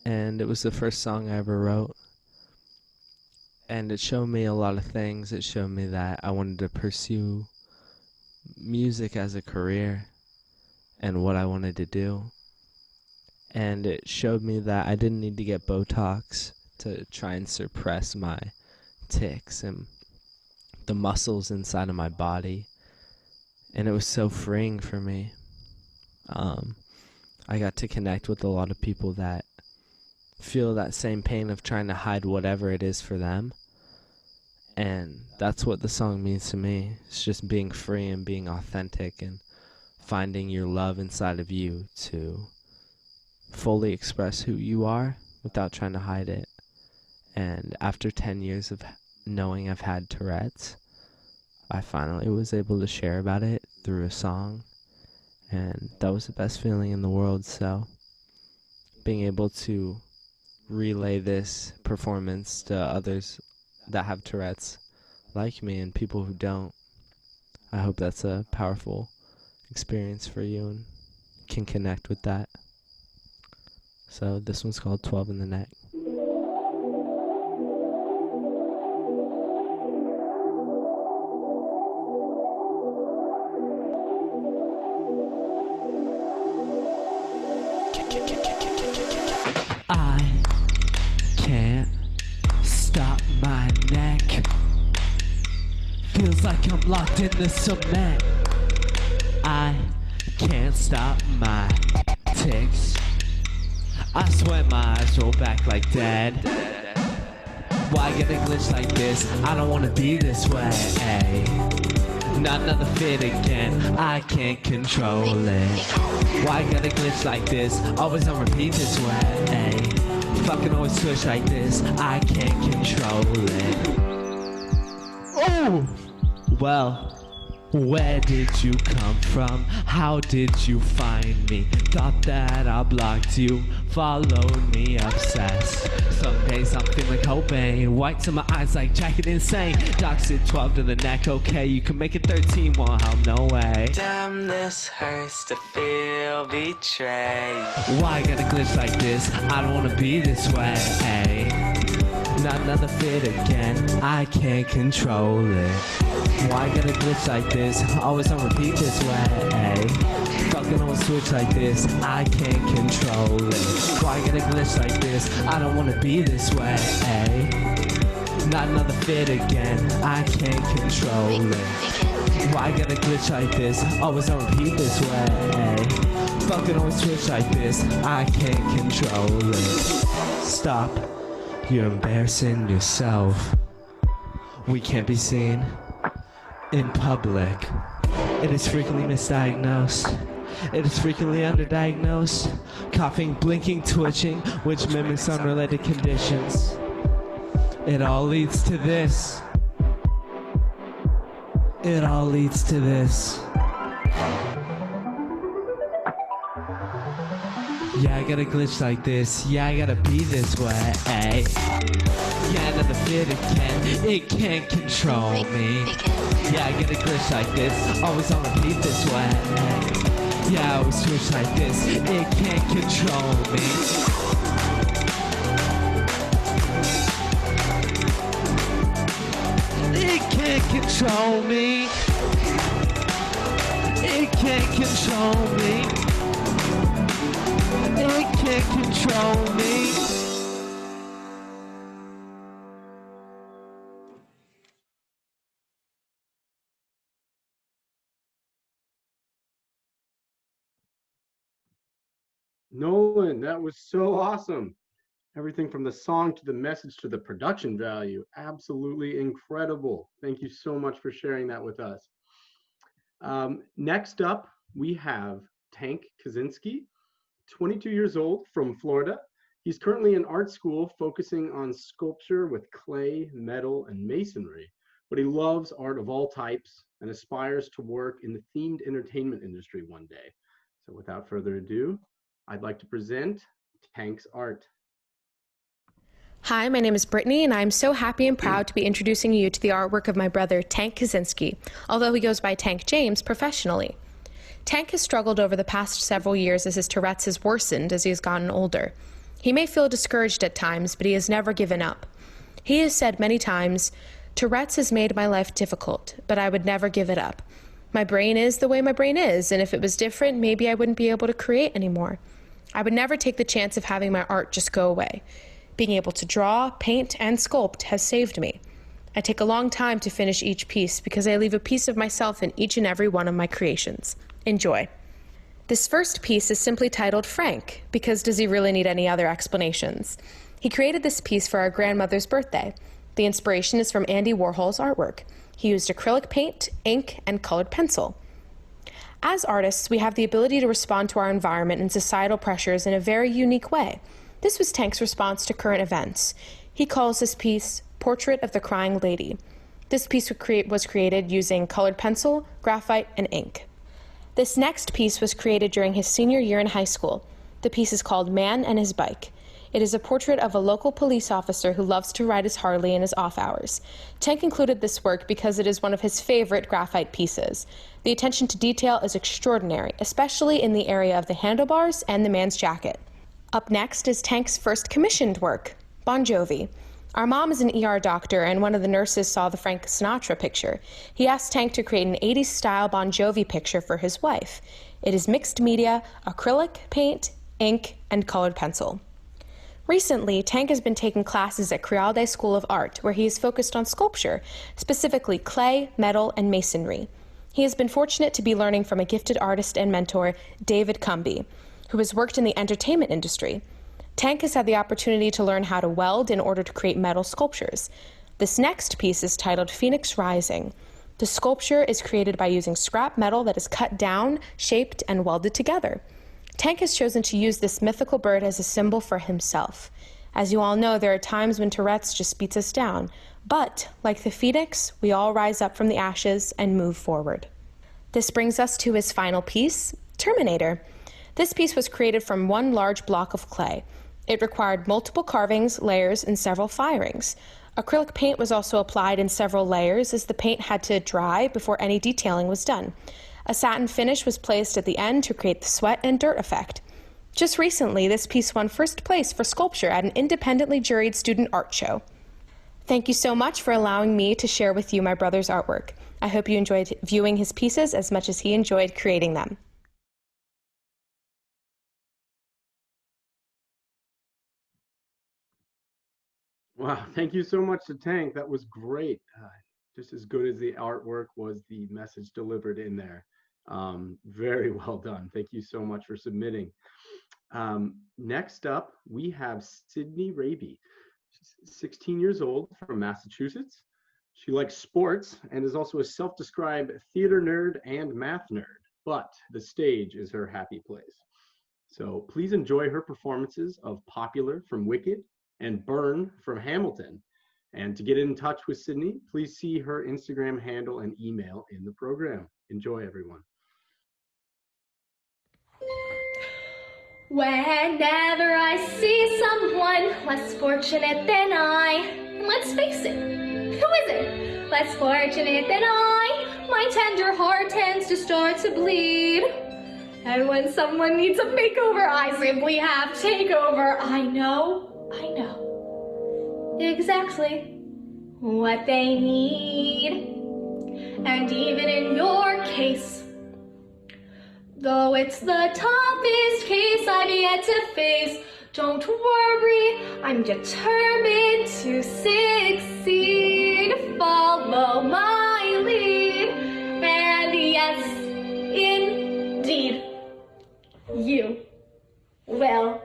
and it was the first song I ever wrote. And it showed me a lot of things. It showed me that I wanted to pursue music as a career and what I wanted to do. And it showed me that I didn't need to get Botox to try and suppress my tics and the muscles inside of my body. And it was so freeing for me. I got to connect with a lot of people that feel that same pain of trying to hide whatever it is for them. And that's what the song means to me. It's just being free and being authentic and finding your love inside of you to fully express who you are without trying to hide it. And after 10 years of knowing I've had Tourette's, I finally was able to share about it through a song. And that was the best feeling in the world. So being able to relay this performance to others that have Tourette's like me and people who don't. I hope that's a powerful experience for you and can connect with that. So this one's called 12 in the Neck. I can't stop my neck. Feels like I'm locked in the cement. I can't stop my ticks. I swear my eyes roll back like dead. Why get a glitch like this? I don't wanna be this way. Not another fit again, I can't control it. Why got a glitch like this? Always on repeat this way. Fucking always switch like this, I can't control it. Oh! Well, where did you come from? How did you find me? Thought that I blocked you, followed me obsessed. Some days I'm feeling hoping, whites in my eyes like jacket insane. Docs at 12 to the neck, okay, you can make it 13, won't help, no way. Damn, this hurts to feel betrayed. Why got a glitch like this? I don't wanna be this way. Not another fit again, I can't control it. Why got a glitch like this? Always on repeat this way. Fucking on switch like this, I can't control it. Why got a glitch like this? I don't wanna be this way. Not another fit again, I can't control it. Why got a glitch like this? Always on repeat this way. Fucking on switch like this, I can't control it. Stop. You're embarrassing yourself. We can't be seen in public. It is frequently misdiagnosed. It is frequently underdiagnosed. Coughing, blinking, twitching, which mimics unrelated conditions. It all leads to this. It all leads to this. Yeah, I got a glitch like this. Yeah, I gotta be this way. Yeah, another fit again. It can't control me. Yeah, I get a glitch like this. Always on repeat this way. Yeah, I always switch like this. It can't control me. It can't control me. It can't control me. It can't control me. Nolan, that was so awesome. Everything from the song to the message to the production value. Absolutely incredible. Thank you so much for sharing that with us. Next up, we have Tank Kaczynski, 22 years old, from Florida. He's currently in art school focusing on sculpture with clay, metal, and masonry, but he loves art of all types and aspires to work in the themed entertainment industry one day. So without further ado, I'd like to present Tank's art. Hi, my name is Brittany, and I'm so happy and proud to be introducing you to the artwork of my brother, Tank Kaczynski, although he goes by Tank James professionally. Tank has struggled over the past several years as his Tourette's has worsened as he has gotten older. He may feel discouraged at times, but he has never given up. He has said many times, "Tourette's has made my life difficult, but I would never give it up. My brain is the way my brain is, and if it was different, maybe I wouldn't be able to create anymore. I would never take the chance of having my art just go away. Being able to draw, paint, and sculpt has saved me. I take a long time to finish each piece because I leave a piece of myself in each and every one of my creations. Enjoy." This first piece is simply titled Frank, because does he really need any other explanations? He created this piece for our grandmother's birthday. The inspiration is from Andy Warhol's artwork. He used acrylic paint, ink, and colored pencil. As artists, we have the ability to respond to our environment and societal pressures in a very unique way. This was Tank's response to current events. He calls this piece Portrait of the Crying Lady. This piece was created using colored pencil, graphite, and ink. This next piece was created during his senior year in high school. The piece is called Man and His Bike. It is a portrait of a local police officer who loves to ride his Harley in his off hours. Tank included this work because it is one of his favorite graphite pieces. The attention to detail is extraordinary, especially in the area of the handlebars and the man's jacket. Up next is Tank's first commissioned work, Bon Jovi. Our mom is an ER doctor, and one of the nurses saw the Frank Sinatra picture. He asked Tank to create an 80s style Bon Jovi picture for his wife. It is mixed media, acrylic, paint, ink, and colored pencil. Recently, Tank has been taking classes at Crealde School of Art, where he is focused on sculpture, specifically clay, metal, and masonry. He has been fortunate to be learning from a gifted artist and mentor, David Cumby, who has worked in the entertainment industry. Tank has had the opportunity to learn how to weld in order to create metal sculptures. This next piece is titled Phoenix Rising. The sculpture is created by using scrap metal that is cut down, shaped, and welded together. Tank has chosen to use this mythical bird as a symbol for himself. As you all know, there are times when Tourette's just beats us down. But, like the phoenix, we all rise up from the ashes and move forward. This brings us to his final piece, Terminator. This piece was created from one large block of clay. It required multiple carvings, layers, and several firings. Acrylic paint was also applied in several layers as the paint had to dry before any detailing was done. A satin finish was placed at the end to create the sweat and dirt effect. Just recently, this piece won first place for sculpture at an independently juried student art show. Thank you so much for allowing me to share with you my brother's artwork. I hope you enjoyed viewing his pieces as much as he enjoyed creating them. Wow, thank you so much to Tank. That was great. Just as good as the artwork was the message delivered in there. Very well done. Thank you so much for submitting. Next up, we have Sydney Raby. She's 16 years old from Massachusetts. She likes sports and is also a self-described theater nerd and math nerd, but the stage is her happy place. So please enjoy her performances of Popular from Wicked and Burn from Hamilton. And to get in touch with Sydney, please see her Instagram handle and email in the program. Enjoy, everyone. Whenever I see someone less fortunate than I, let's face it, who is it? Less fortunate than I, my tender heart tends to start to bleed. And when someone needs a makeover, I simply have takeover. I know exactly what they need. And even in your case, though it's the toughest case I've yet to face, don't worry, I'm determined to succeed. Follow my lead, and yes, indeed, you will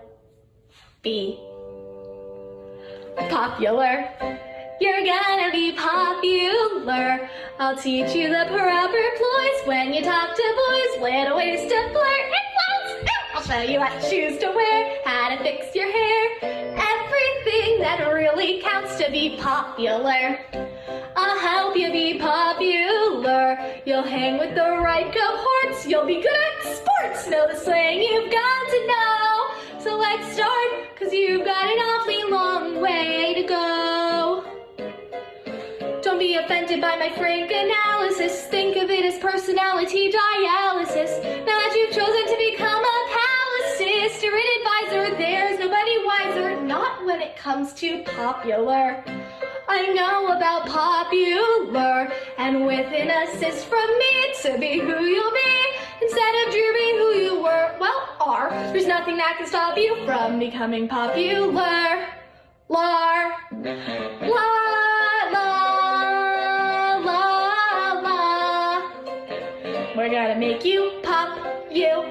be popular. You're gonna be popular. I'll teach you the proper ploys when you talk to boys. Little ways to flirt and flounce. I'll show you what shoes to wear, how to fix your hair. Everything that really counts to be popular. I'll help you be popular. You'll hang with the right cohorts. You'll be good at sports. Know the slang you've got to know. So let's start, cause you've got an awfully long way to go. Don't be offended by my frank analysis. Think of it as personality dialysis. Now that you've chosen to become a palace or an advisor, there's nobody wiser, not when it comes to popular. I know about popular, and with an assist from me to be who you'll be, instead of being who you were, well, are. There's nothing that can stop you from becoming popular. Lar, la, la, la, la. We're gonna make you popular.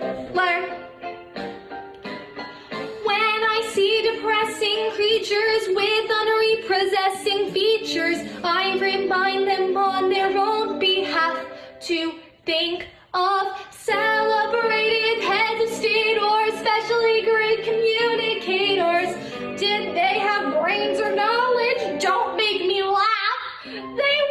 When I see depressing creatures with unrepossessing features, I remind them on their own behalf to think of celebrated heads of state or especially great communicators. Did they have brains or knowledge? Don't make me laugh. They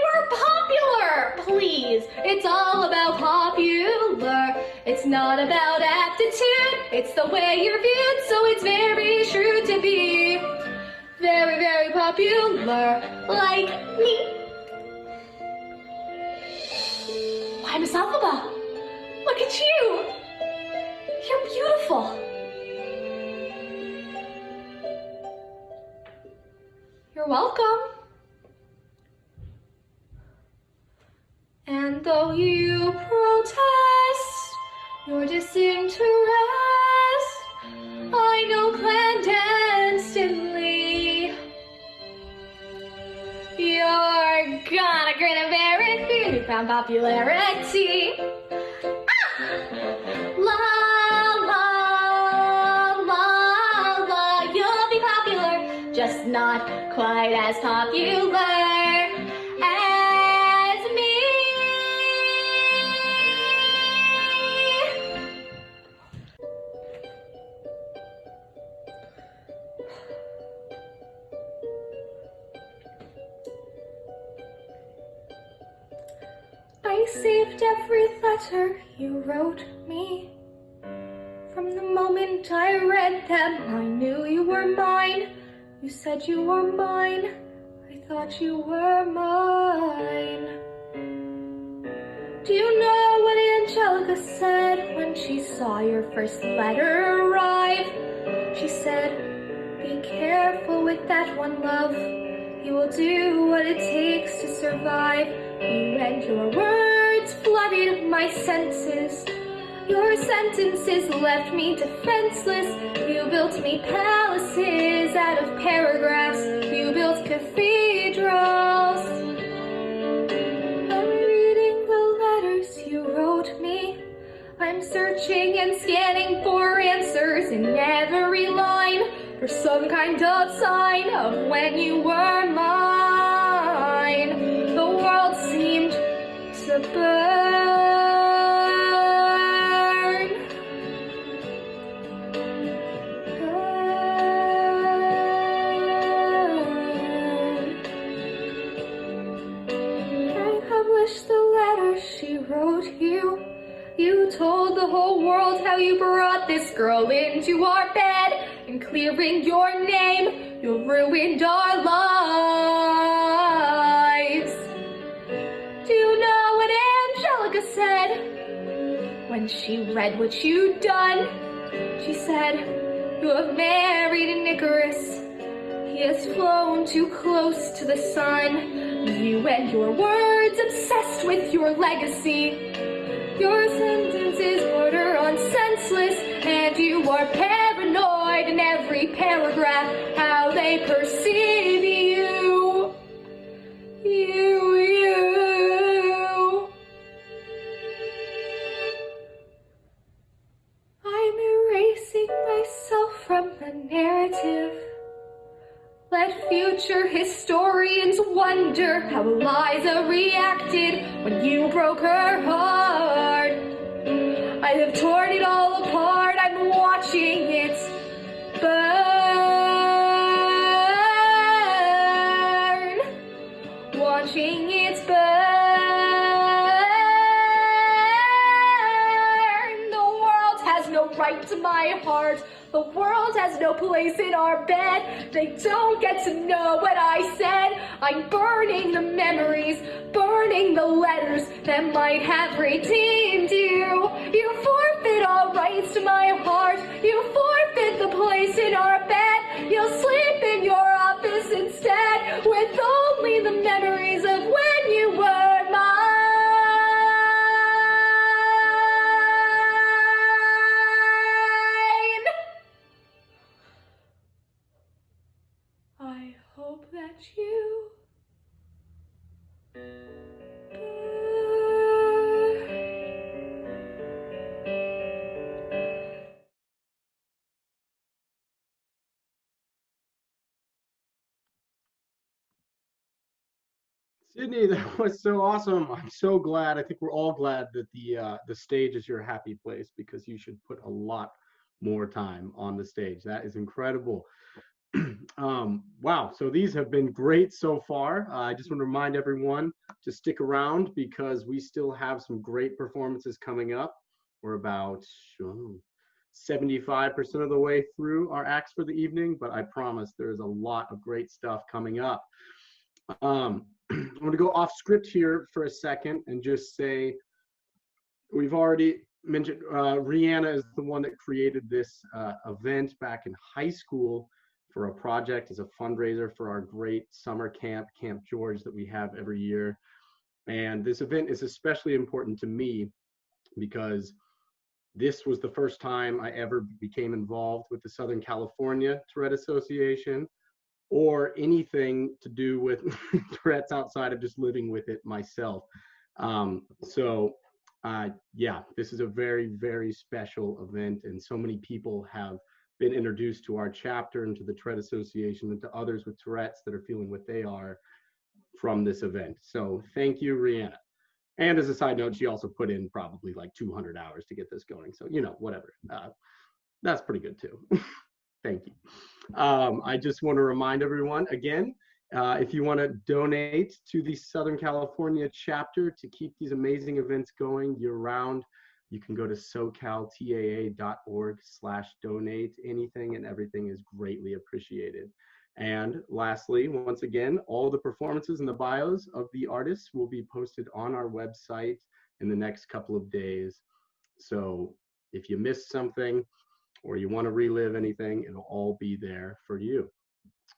were popular, please. It's all about popular. It's not about aptitude, it's the way you're viewed, so it's very true to be very, very popular, like me. Why, Miss Alphaba, look at you! You're beautiful. You're welcome. And though you protest your disinterest, I know clandestinely you're gonna grin and bear it for your newfound popularity. La la la la, you'll be popular, just not quite as popular as me. I saved every letter you wrote me. From the moment I read them, I knew you were mine. You said you were mine. I thought you were mine. Do you know what Angelica said when she saw your first letter arrive? She said, be careful with that one, love. You will do what it takes to survive. You and your words flooded my senses. Your sentences left me defenseless. You built me palaces out of paragraphs. You built cathedrals. I'm reading the letters you wrote me. I'm searching and scanning for answers in every line, for some kind of sign of when you were mine. The world seemed to burn. The letter she wrote you. You told the whole world how you brought this girl into our bed, and clearing your name, you ruined our lives. Do you know what Angelica said when she read what you'd done? She said, you have married an Icarus. He has flown too close to the sun. You and your words obsessed with your legacy. Your sentences border on senseless, and you are paranoid in every paragraph how they perceive you. You. I'm erasing myself from the narrative. Let future historians wonder how Eliza reacted when you broke her heart. I have torn it all apart, I'm watching it burn. Watching it burn. The world has no right to my heart. The world has no place in our bed. They don't get to know what I said. I'm burning the memories, burning the letters that might have redeemed you. You forfeit all rights to my heart. You forfeit the place in our bed. You'll sleep in your office instead, with only the memories of when you were mine. I hope that you Sydney, that was so awesome. I'm so glad. I think we're all glad that the stage is your happy place, because you should put a lot more time on the stage. That is incredible. Wow, so these have been great so far. I just want to remind everyone to stick around, because we still have some great performances coming up. We're about 75% of the way through our acts for the evening, but I promise there's a lot of great stuff coming up. I'm going to go off script here for a second and just say, we've already mentioned Rhianna is the one that created this event back in high school for a project as a fundraiser for our great summer camp, Camp George, that we have every year. And this event is especially important to me because this was the first time I ever became involved with the Southern California Tourette Association or anything to do with Tourette's outside of just living with it myself. Yeah, this is a very, very special event, and so many people have been introduced to our chapter and to the Tourette Association and to others with Tourette's that are feeling what they are from this event. So thank you, Rhianna. And as a side note, she also put in probably like 200 hours to get this going. So, you know, whatever. That's pretty good too. Thank you. I just want to remind everyone again, if you want to donate to the Southern California chapter to keep these amazing events going year-round, you can go to socaltaa.org/donate. Anything and everything is greatly appreciated. And lastly, once again, all the performances and the bios of the artists will be posted on our website in the next couple of days. So if you missed something or you want to relive anything, it'll all be there for you.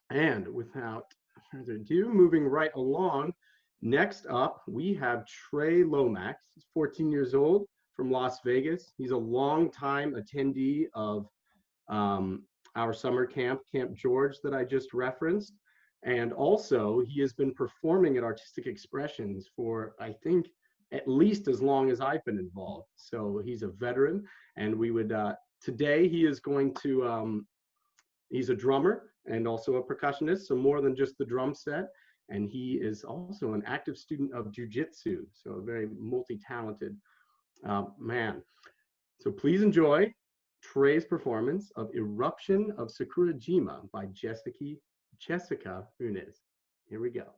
And without further ado, moving right along, next up, we have Trey Lomax. He's 14 years old from Las Vegas. He's a longtime attendee of our summer camp, Camp George, that I just referenced. And also, he has been performing at Artistic Expressions for, I think, at least as long as I've been involved. So he's a veteran, and we would, today he is going to, he's a drummer and also a percussionist, so more than just the drum set. And he is also an active student of jiu-jitsu, so a very multi-talented man. So please enjoy Trey's performance of Eruption of Sakurajima by Jessica Muniz. Here we go.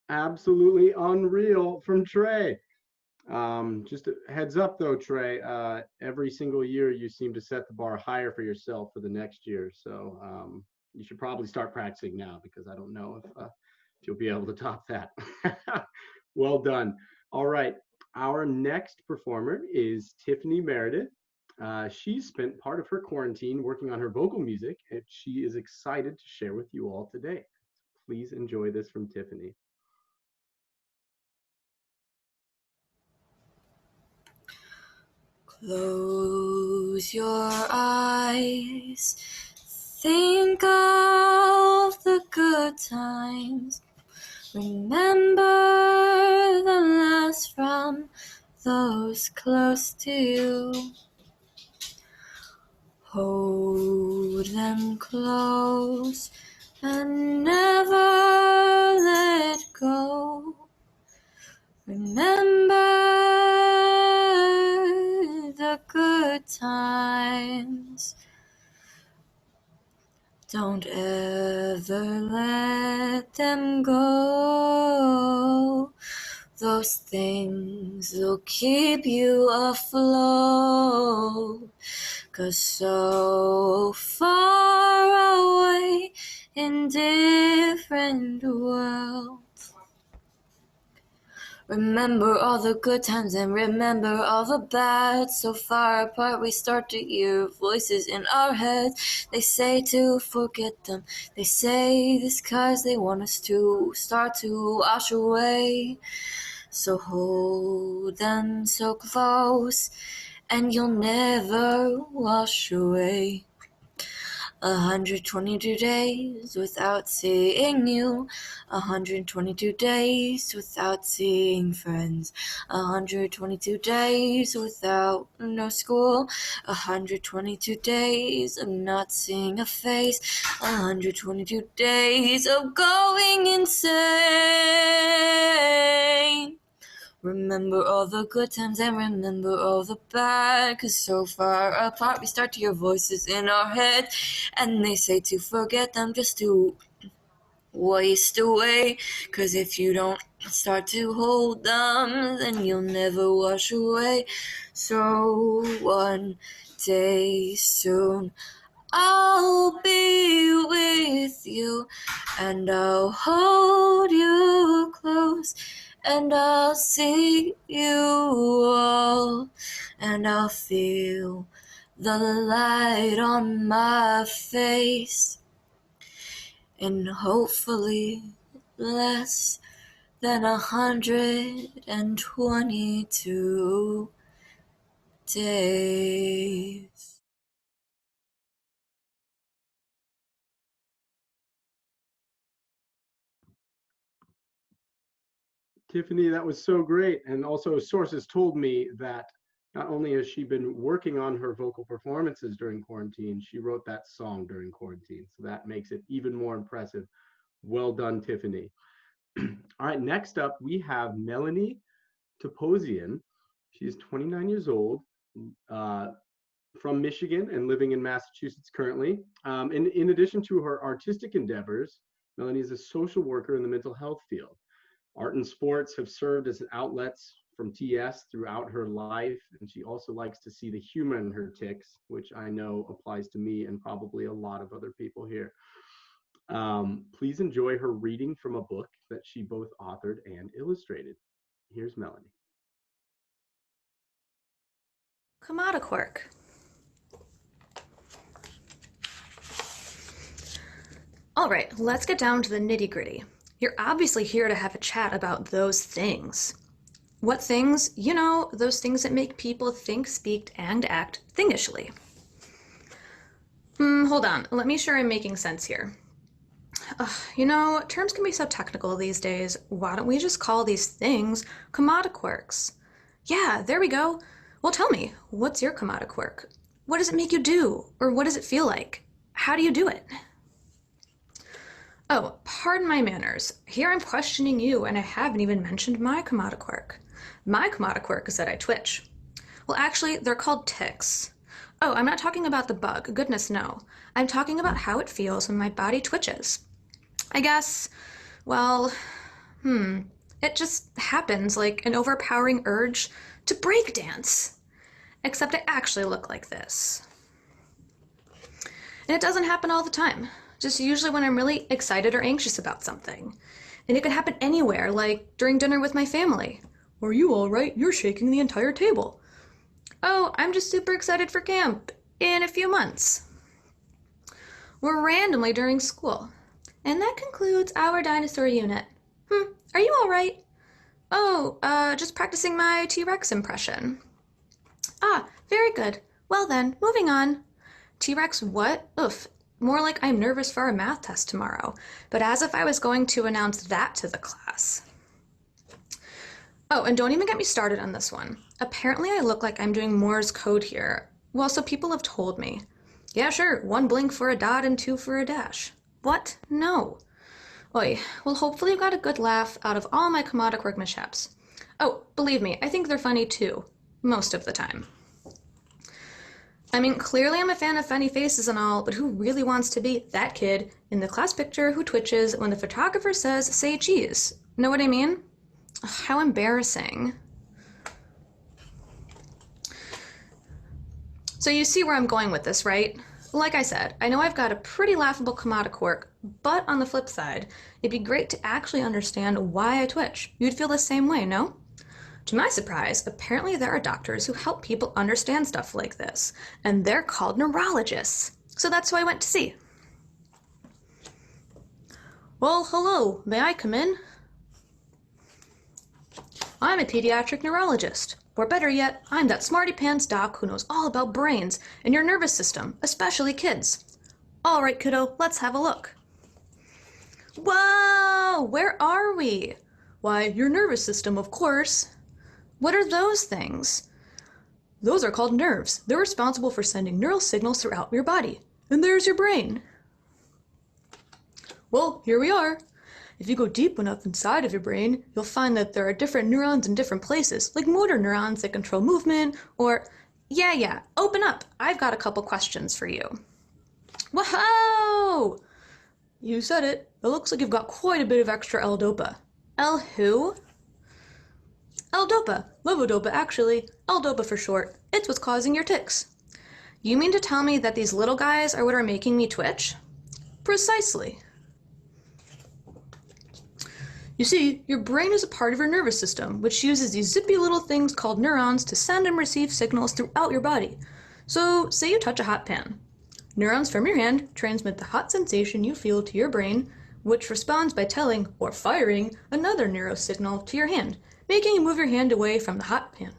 Absolutely unreal from Trey. Just a heads up though, Trey, every single year you seem to set the bar higher for yourself for the next year. So you should probably start practicing now, because I don't know if you'll be able to top that. Well done. All right. Our next performer is Tiffany Meredith. She spent part of her quarantine working on her vocal music, and she is excited to share with you all today. Please enjoy this from Tiffany. Close your eyes, think of the good times, remember the last from those close to you. Hold them close and never let go. Remember the good times. Don't ever let them go. Those things will keep you afloat. 'Cause so far away in different worlds. Remember all the good times and remember all the bad. So far apart we start to hear voices in our heads. They say to forget them. They say this 'cause they want us to start to wash away. So hold them so close and you'll never wash away. 122 days without seeing you. 122 days without seeing friends. 122 days without no school. 122 days of not seeing a face. 122 days of going insane. Remember all the good times and remember all the bad. 'Cause so far apart we start to hear voices in our head. And they say to forget them, just to waste away. 'Cause if you don't start to hold them, then you'll never wash away. So one day soon I'll be with you, and I'll hold you close, and I'll see you all, and I'll feel the light on my face, and hopefully less than 122 days. Tiffany, that was so great. And also sources told me that not only has she been working on her vocal performances during quarantine, she wrote that song during quarantine. So that makes it even more impressive. Well done, Tiffany. All right, next up, we have Meliné Toposian. She is 29 years old, from Michigan and living in Massachusetts currently. In addition to her artistic endeavors, Meliné is a social worker in the mental health field. Art and sports have served as outlets from TS throughout her life, and she also likes to see the humor in her tics, which I know applies to me and probably a lot of other people here. Please enjoy her reading from a book that she both authored and illustrated. Here's Meliné. Camatoquirk. All right, let's get down to the nitty-gritty. You're obviously here to have a chat about those things. What things? You know, those things that make people think, speak, and act thingishly. Hold on, let me sure I'm making sense here. You know, terms can be so technical these days. Why don't we just call these things camatoquirks? Yeah, there we go. Well, tell me, what's your camatoquirk? What does it make you do? Or what does it feel like? How do you do it? Oh, pardon my manners. Here I'm questioning you, and I haven't even mentioned my camatoquirk. My camatoquirk is that I twitch. Well, actually, they're called tics. Oh, I'm not talking about the bug. Goodness, no. I'm talking about how it feels when my body twitches. I guess, well, It just happens like an overpowering urge to break dance. Except I actually look like this. And it doesn't happen all the time, just usually when I'm really excited or anxious about something. And it can happen anywhere, like during dinner with my family. Are you all right? You're shaking the entire table. Oh, I'm just super excited for camp in a few months. Or randomly during school. And that concludes our dinosaur unit. Are you all right? Oh, just practicing my T-Rex impression. Ah, very good. Well then, moving on. T-Rex what? Oof, more like I'm nervous for a math test tomorrow, but as if I was going to announce that to the class. Oh, and don't even get me started on this one. Apparently I look like I'm doing Morse code here. Well, so people have told me. Yeah, sure, 1 blink for a dot and 2 for a dash. What? No. Oy, well hopefully you got a good laugh out of all my comedic work mishaps. Oh, believe me, I think they're funny too. Most of the time. I mean, clearly I'm a fan of funny faces and all, but who really wants to be that kid in the class picture who twitches when the photographer says, say cheese? Know what I mean? Ugh, how embarrassing. So you see where I'm going with this, right? Like I said, I know I've got a pretty laughable comedic work, but on the flip side, it'd be great to actually understand why I twitch. You'd feel the same way, no? To my surprise, apparently there are doctors who help people understand stuff like this, and they're called neurologists. So that's who I went to see. Well, hello, may I come in? I'm a pediatric neurologist. Or better yet, I'm that smarty pants doc who knows all about brains and your nervous system, especially kids. All right, kiddo, let's have a look. Whoa, where are we? Why, your nervous system, of course. What are those things? Those are called nerves. They're responsible for sending neural signals throughout your body. And there's your brain. Well, here we are. If you go deep enough inside of your brain, you'll find that there are different neurons in different places, like motor neurons that control movement, or... Yeah, open up. I've got a couple questions for you. Whoa! You said it. It looks like you've got quite a bit of extra L-DOPA. L who? L-DOPA. Levodopa, actually. L-DOPA for short. It's what's causing your tics. You mean to tell me that these little guys are what are making me twitch? Precisely. You see, your brain is a part of your nervous system, which uses these zippy little things called neurons to send and receive signals throughout your body. So, say you touch a hot pan. Neurons from your hand transmit the hot sensation you feel to your brain, which responds by telling, or firing, another neurosignal to your hand, making you move your hand away from the hot pan.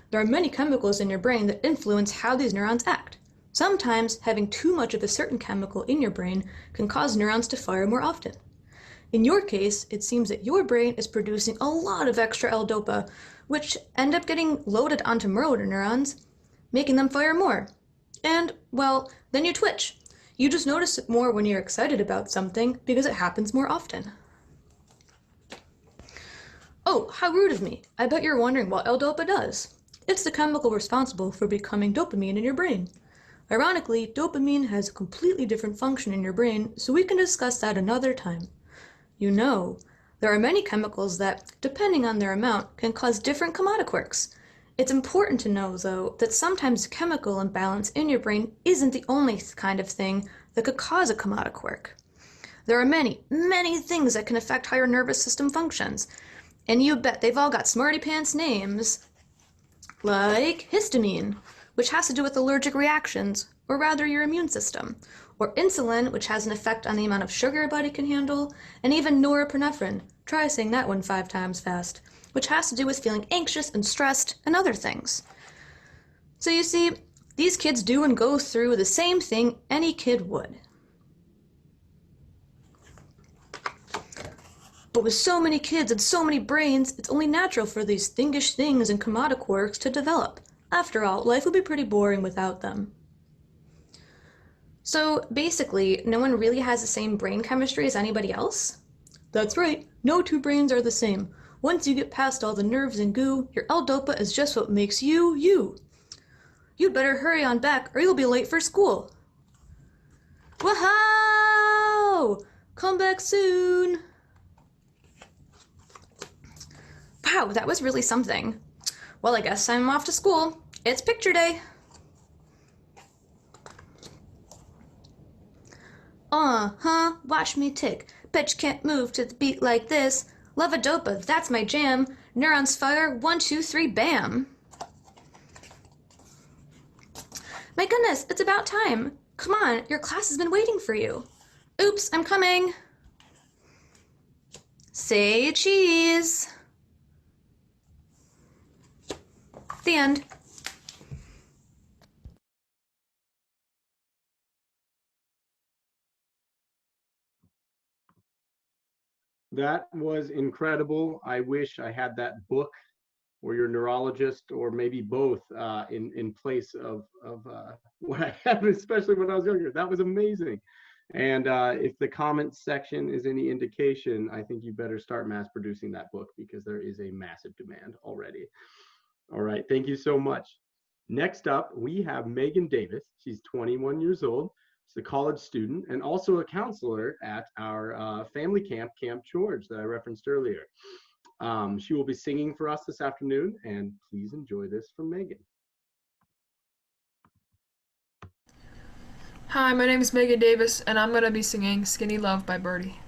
There are many chemicals in your brain that influence how these neurons act. Sometimes, having too much of a certain chemical in your brain can cause neurons to fire more often. In your case, it seems that your brain is producing a lot of extra L-DOPA, which end up getting loaded onto motor neurons, making them fire more. And, well, then you twitch. You just notice it more when you're excited about something because it happens more often. Oh, how rude of me. I bet you're wondering what L-DOPA does. It's the chemical responsible for becoming dopamine in your brain. Ironically, dopamine has a completely different function in your brain, so we can discuss that another time. You know, there are many chemicals that, depending on their amount, can cause different comedic quirks. It's important to know, though, that sometimes chemical imbalance in your brain isn't the only kind of thing that could cause a comedic quirk. There are many, many things that can affect how your nervous system functions, and you bet they've all got smarty pants names, like histamine, which has to do with allergic reactions, or rather your immune system, or insulin, which has an effect on the amount of sugar your body can handle, and even norepinephrine, try saying that one 5 times fast, which has to do with feeling anxious and stressed and other things. So you see, these kids do and go through the same thing any kid would. But with so many kids and so many brains, it's only natural for these thingish things and comedic quirks to develop. After all, life would be pretty boring without them. So basically, no one really has the same brain chemistry as anybody else? That's right, no 2 brains are the same. Once you get past all the nerves and goo, your L-DOPA is just what makes you, you. You'd better hurry on back or you'll be late for school. Whoa! Come back soon! Wow, that was really something. Well, I guess I'm off to school. It's picture day. Watch me tick. Bet you can't move to the beat like this. Leva-dopa, that's my jam. Neurons fire, 1, 2, 3, bam. My goodness, it's about time. Come on, your class has been waiting for you. Oops, I'm coming. Say cheese. The end. That was incredible. I wish I had that book or your neurologist or maybe both in place of what I have, especially when I was younger. That was amazing. And if the comments section is any indication, I think you better start mass producing that book because there is a massive demand already. All right, thank you so much. Next up, we have Megan Davis. She's 21 years old. She's a college student and also a counselor at our family camp, Camp George, that I referenced earlier. She will be singing for us this afternoon, and please enjoy this from Megan. Hi, my name is Megan Davis, and I'm going to be singing Skinny Love by Birdie.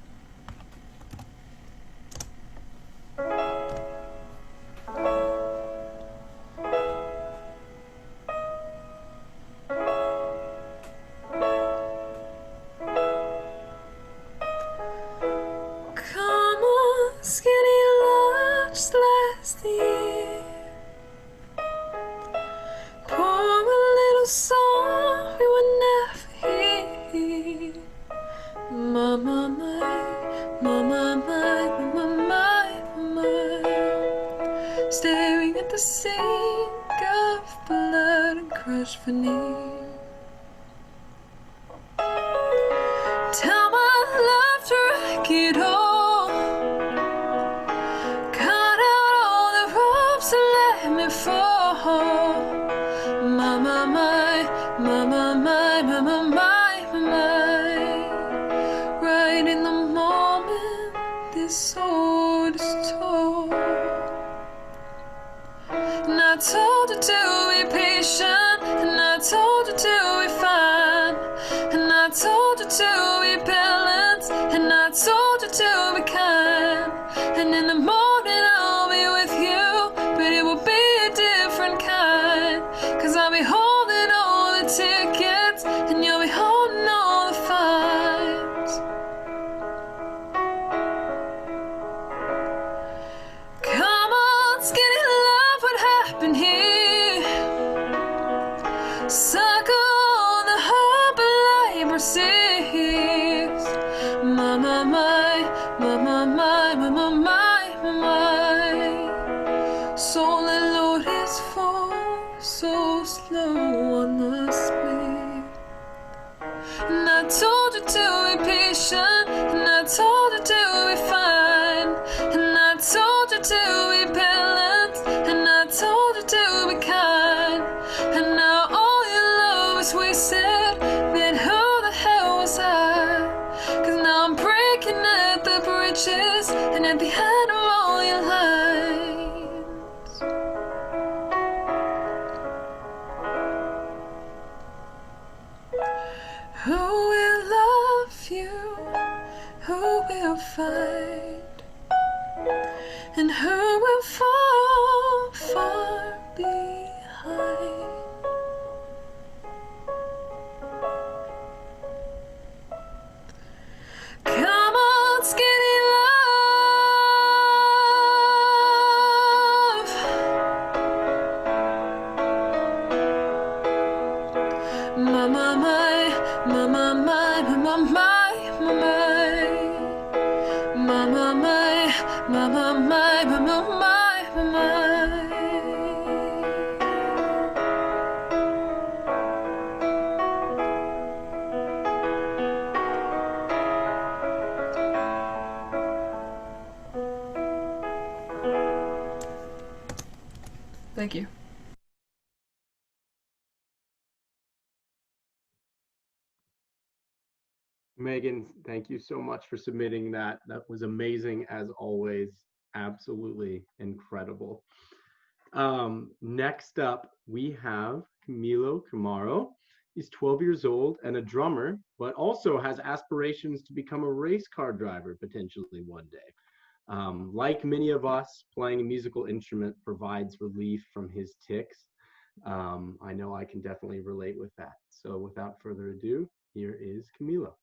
Thank you. Megan, thank you so much for submitting that. That was amazing as always. absolutely incredible. Next up, we have Camilo Camaro. He's 12 years old and a drummer, but also has aspirations to become a race car driver potentially one day. Like many of us, playing a musical instrument provides relief from his tics. I know I can definitely relate with that. So without further ado, here is Camilo.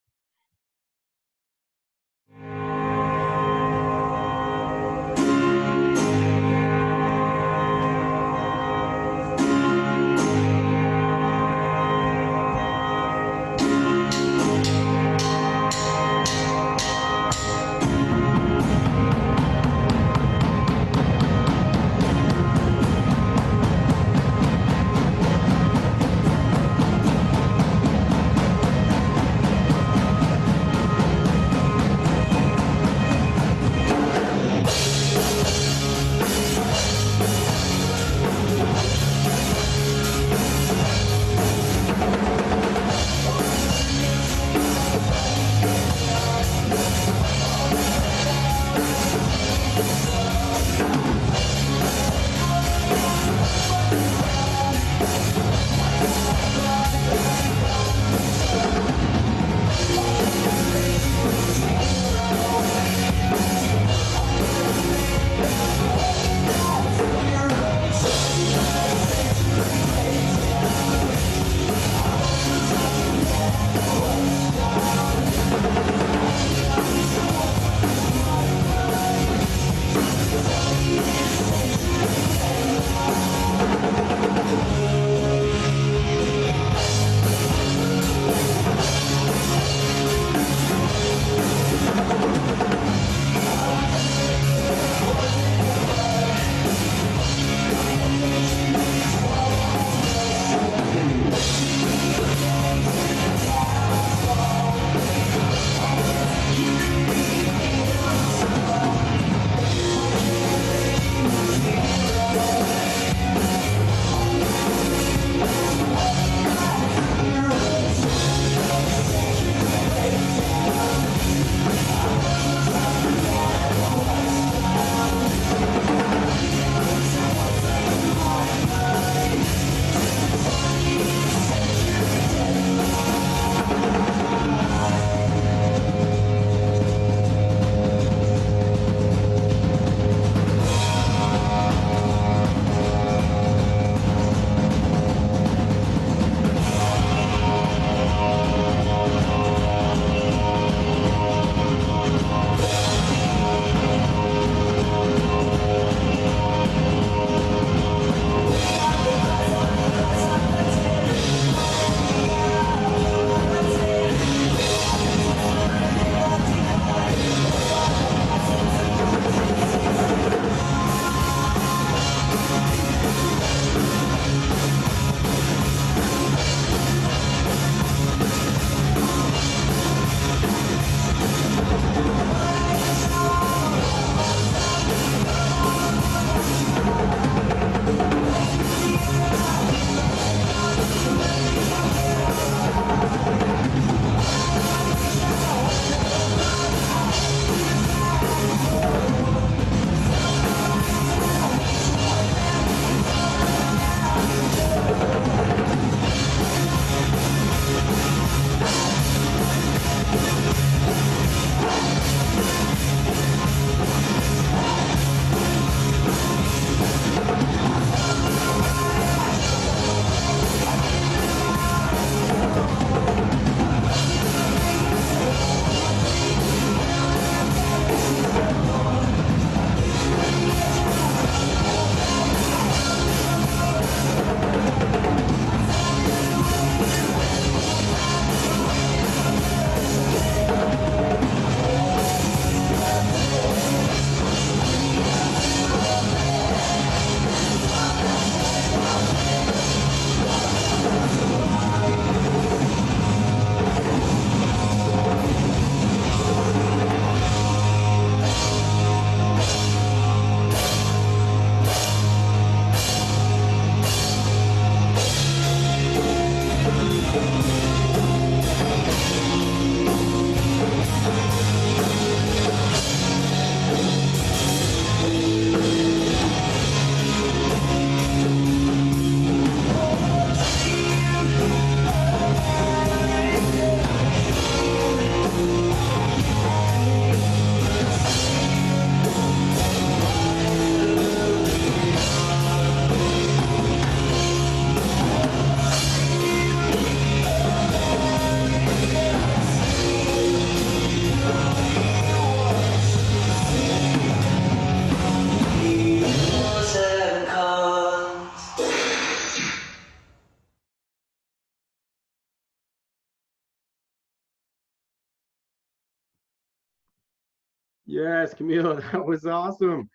Yes, Camilo, that was awesome.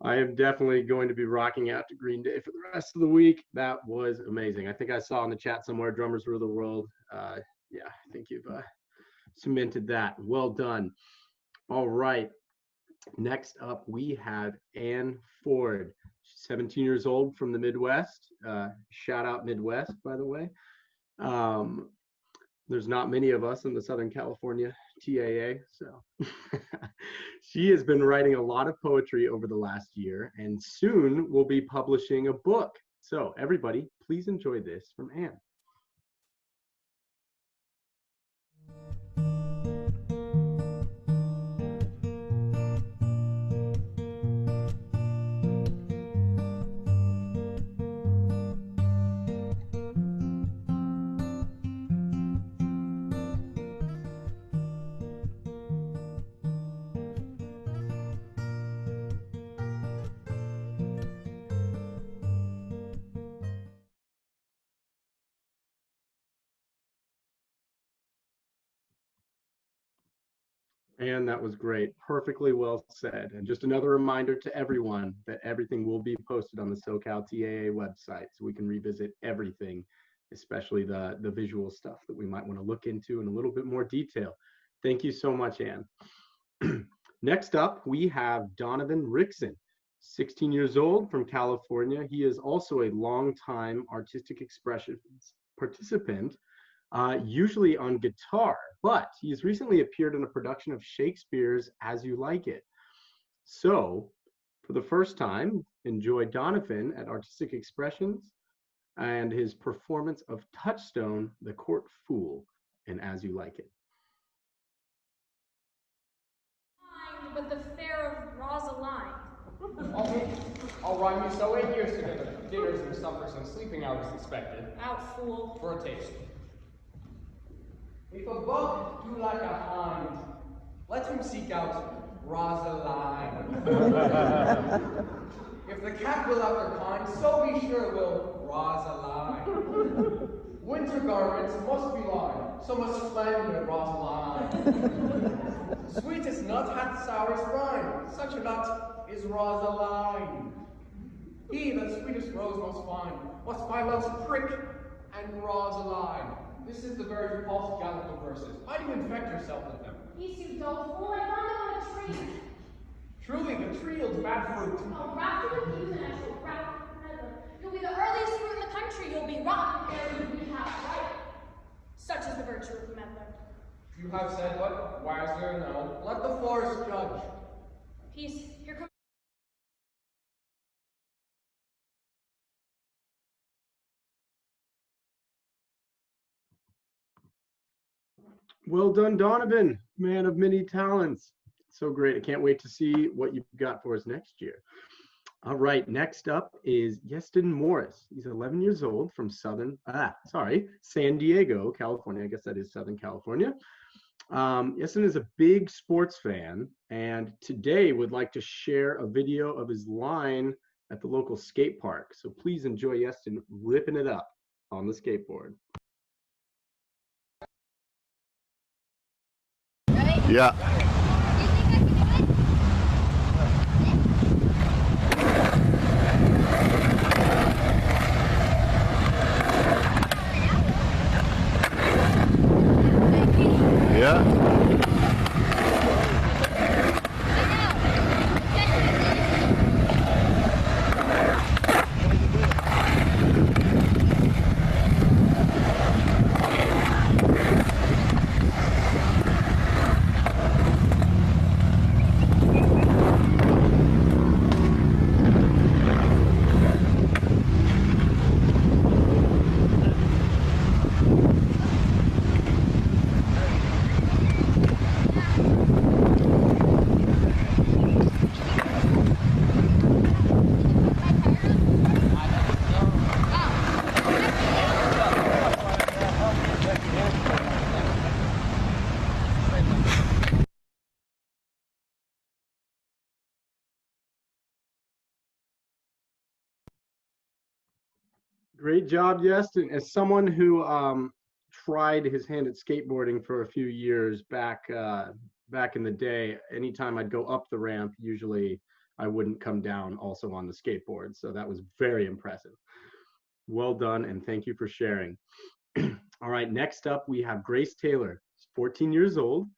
I am definitely going to be rocking out to Green Day for the rest of the week. That was amazing. I think I saw in the chat somewhere, Drummers Rule the World. Yeah, I think you've cemented that. Well done. All right. Next up, we have Ann Ford. She's 17 years old from the Midwest. Shout out Midwest, by the way. There's not many of us in the Southern California TAA, so she has been writing a lot of poetry over the last year and soon will be publishing a book. So everybody, please enjoy this from Ann. And that was great. Perfectly well said. And just another reminder to everyone that everything will be posted on the SoCal TAA website so we can revisit everything, especially the visual stuff that we might want to look into in a little bit more detail. Thank you so much, Ann. Next up, we have Donovan Rickson, 16 years old from California. He is also a longtime artistic expression participant, usually on guitar, but he's recently appeared in a production of Shakespeare's As You Like It. So, for the first time, enjoy Donovan at Artistic Expressions and his performance of Touchstone, the Court Fool, in As You Like It. But the fair of Rosaline. I'll rhyme you so 8 years together. Dinners and suppers and sleeping hours expected. Out, fool. For a taste. If a buck do like a hind, let him seek out Rosaline. If the cat will after kind, so be sure will Rosaline. Winter garments must be lined, so must splendid Rosaline. Sweetest nut hath sourest rind, such a nut is Rosaline. He that sweetest rose most find, must find love's prick and Rosaline. This is the very false gallop of verses. Why do you infect yourself with them? Peace, you dull fool, I found it on a tree. Truly, the tree yields bad fruit. I'll wrap you in views and I shall wrap you forever. You'll be the earliest fruit in the country. You'll be rotten ere you be half ripe. Such is the virtue of the meddler. You have said what? Wiser, no. Let the forest judge. Peace, here comes. Well done, Donovan, man of many talents. So great. I can't wait to see what you've got for us next year. All right, next up is Yestin Morris. He's 11 years old from San Diego, California. I guess that is Southern California. Yestin is a big sports fan and today would like to share a video of his line at the local skate park. So please enjoy Yestin ripping it up on the skateboard. Yeah. Yeah. Great job, Yestin. As someone who tried his hand at skateboarding for a few years back back in the day, anytime I'd go up the ramp, usually I wouldn't come down also on the skateboard. So that was very impressive. Well done, and thank you for sharing. All right, next up we have Grace Taylor. She's 14 years old,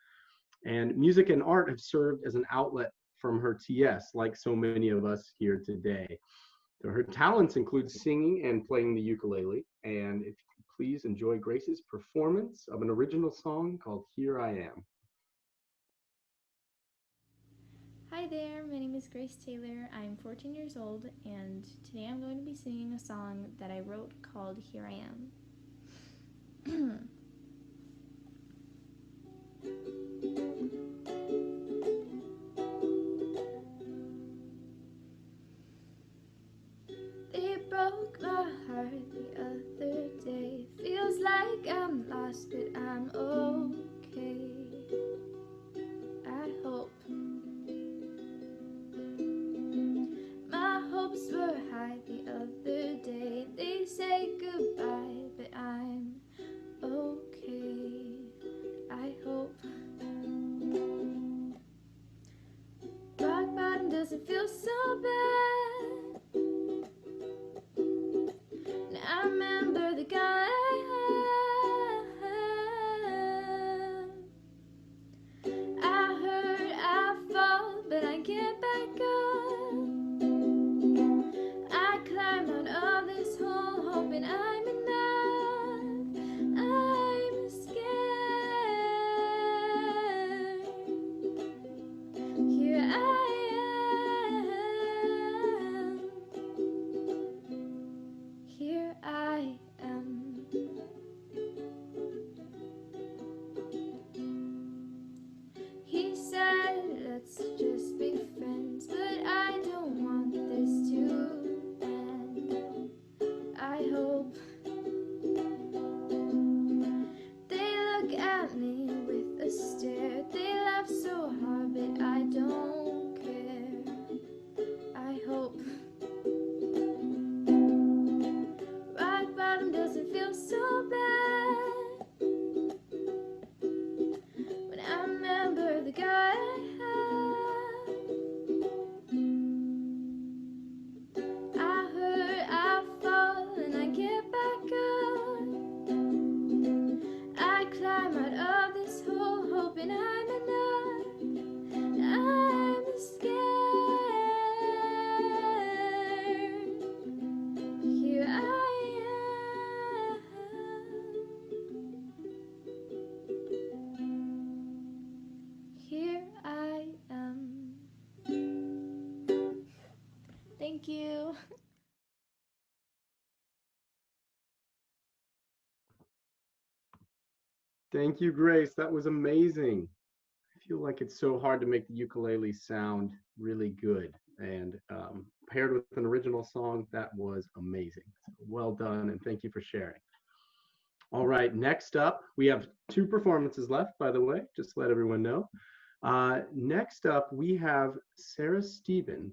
and music and art have served as an outlet from her TS, like so many of us here today. So her talents include singing and playing the ukulele, and if you could please enjoy Grace's performance of an original song called Here I Am. Hi there, my name is Grace Taylor. I'm 14 years old, and today I'm going to be singing a song that I wrote called Here I Am. They broke my heart the other day. Feels like I'm lost, but I'm okay. I hope. My hopes were high the other day. They say goodbye, but I'm okay. I hope. Rock bottom doesn't feel so bad. And I remember the guy I had. I heard I fall, but I get back up. I climb out of this hole, hoping I'm enough. I'm scared. Here I am. Here I am. He said, let's just be friends, but I don't want this to end. I hope. They look at me with a stare. They laugh so hard, but I don't care. I hope. Rock bottom doesn't feel so bad. When I remember the guy I had. I heard I fall and I get back up. I climb out of this hole, hoping I'm enough. I'm scared. Here I am. Here I am. Thank you. Thank you, Grace. That was amazing. I feel like it's so hard to make the ukulele sound really good. And paired with an original song, that was amazing. So well done, and thank you for sharing. All right, next up, we have 2 performances left, by the way, just to let everyone know. Next up, we have Sarah Stephen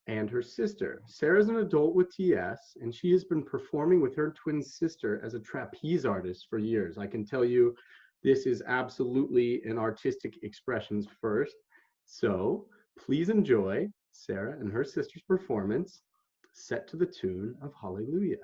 and her sister. Sarah's an adult with TS, and she has been performing with her twin sister as a trapeze artist for years. I can tell you this is absolutely an artistic expressions first. So please enjoy Sarah and her sister's performance set to the tune of Hallelujah.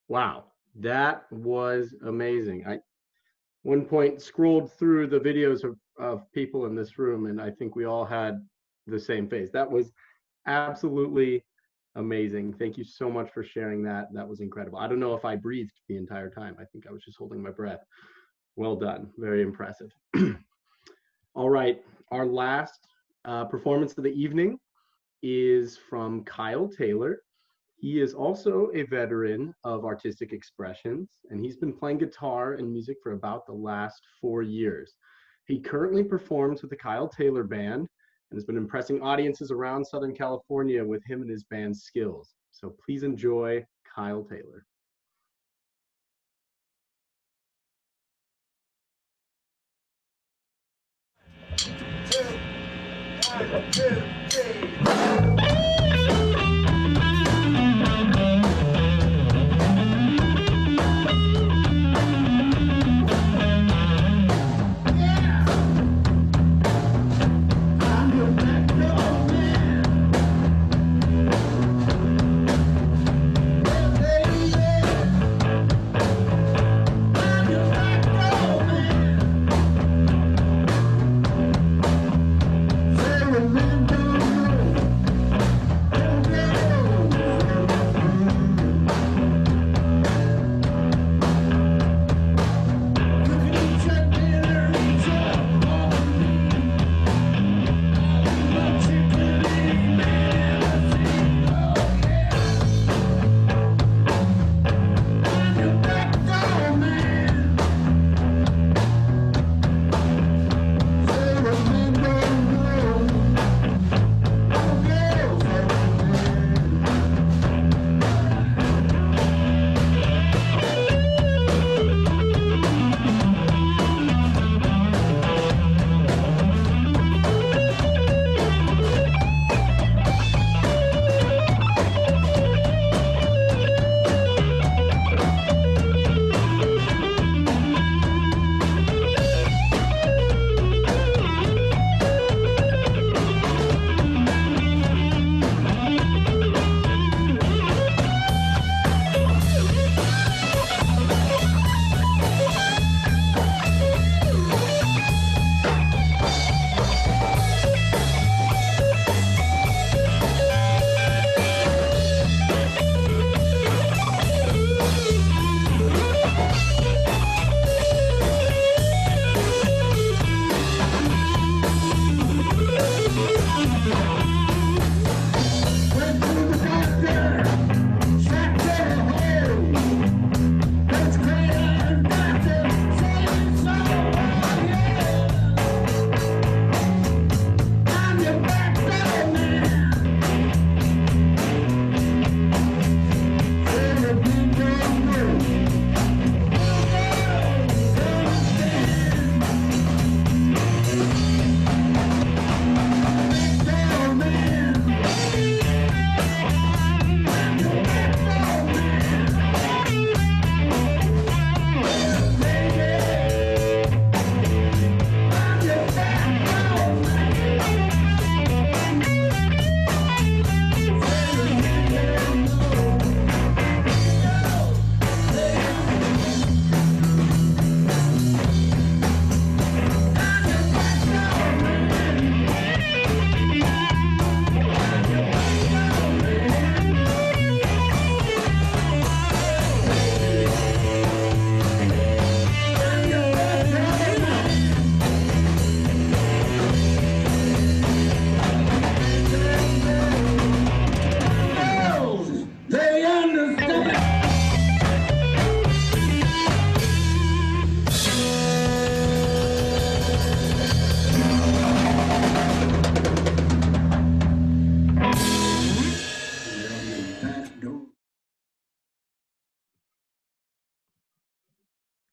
Wow, that was amazing. I one point scrolled through the videos of people in this room, and I think we all had the same face. That was absolutely amazing. Thank you so much for sharing that. That was incredible. I don't know if I breathed the entire time. I think I was just holding my breath. Well done. Very impressive. All right, our last performance of the evening is from Kyle Taylor. He is also a veteran of artistic expressions, and he's been playing guitar and music for about the last 4 years. He currently performs with the Kyle Taylor Band and has been impressing audiences around Southern California with him and his band's skills. So please enjoy Kyle Taylor.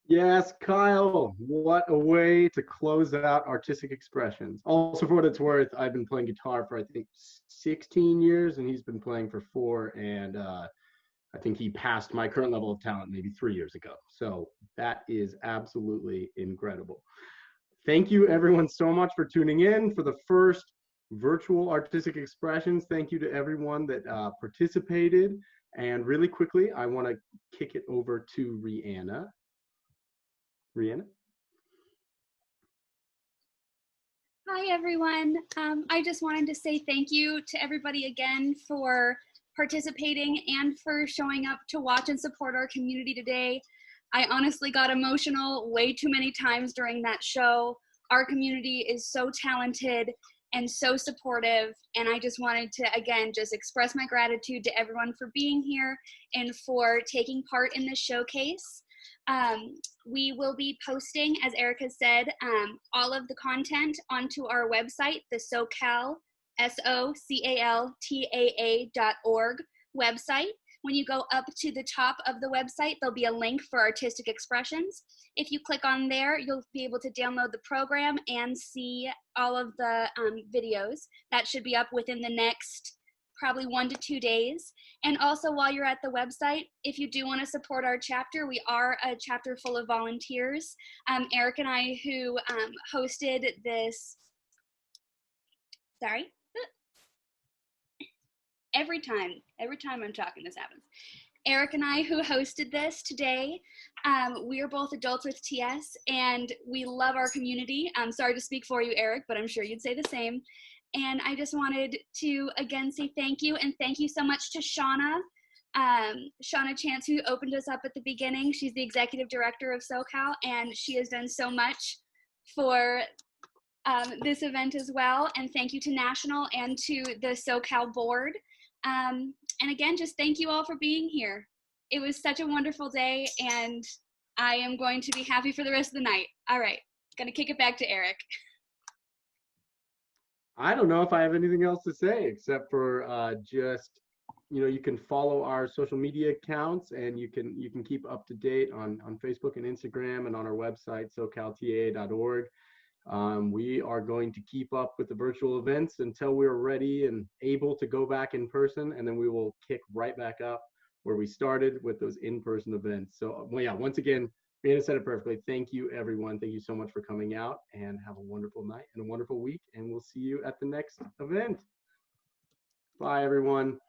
Yes, Kyle, what a way to close out Artistic Expressions. Also, for what it's worth, I've been playing guitar for, I think, 16 years, and he's been playing for 4, and I think he passed my current level of talent maybe 3 years ago. So that is absolutely incredible. Thank you, everyone, so much for tuning in for the first virtual Artistic Expressions. Thank you to everyone that participated. And really quickly, I want to kick it over to Rhianna. Rhianna? Hi, everyone. I just wanted to say thank you to everybody again for participating and for showing up to watch and support our community today. I honestly got emotional way too many times during that show. Our community is so talented and so supportive, and I just wanted to, again, just express my gratitude to everyone for being here and for taking part in this showcase. We will be posting, as Erica said, all of the content onto our website, the SoCal, SoCalTAA.org website. When you go up to the top of the website, there'll be a link for Artistic Expressions. If you click on there, you'll be able to download the program and see all of the videos. That should be up within the next probably 1 to 2 days. And also, while you're at the website, if you do want to support our chapter, we are a chapter full of volunteers. Eric and I, who hosted this, sorry. Every time I'm talking, this happens. Eric and I, who hosted this today, we are both adults with TS, and we love our community. I'm sorry to speak for you, Eric, but I'm sure you'd say the same. And I just wanted to, again, say thank you, and thank you so much to Shana, Shana Chance, who opened us up at the beginning. She's the executive director of SoCal, and she has done so much for this event as well. And thank you to National and to the SoCal board. And again, just thank you all for being here. It was such a wonderful day, and I am going to be happy for the rest of the night. All right, gonna kick it back to Eric. I don't know if I have anything else to say except for just, you can follow our social media accounts, and you can keep up to date on Facebook and Instagram and on our website, socaltaa.org. We are going to keep up with the virtual events until we're ready and able to go back in person, and then we will kick right back up where we started with those in-person events. So, well, yeah, once again, Rhianna said it perfectly. Thank you, everyone. Thank you so much for coming out, and have a wonderful night and a wonderful week, and we'll see you at the next event. Bye, everyone.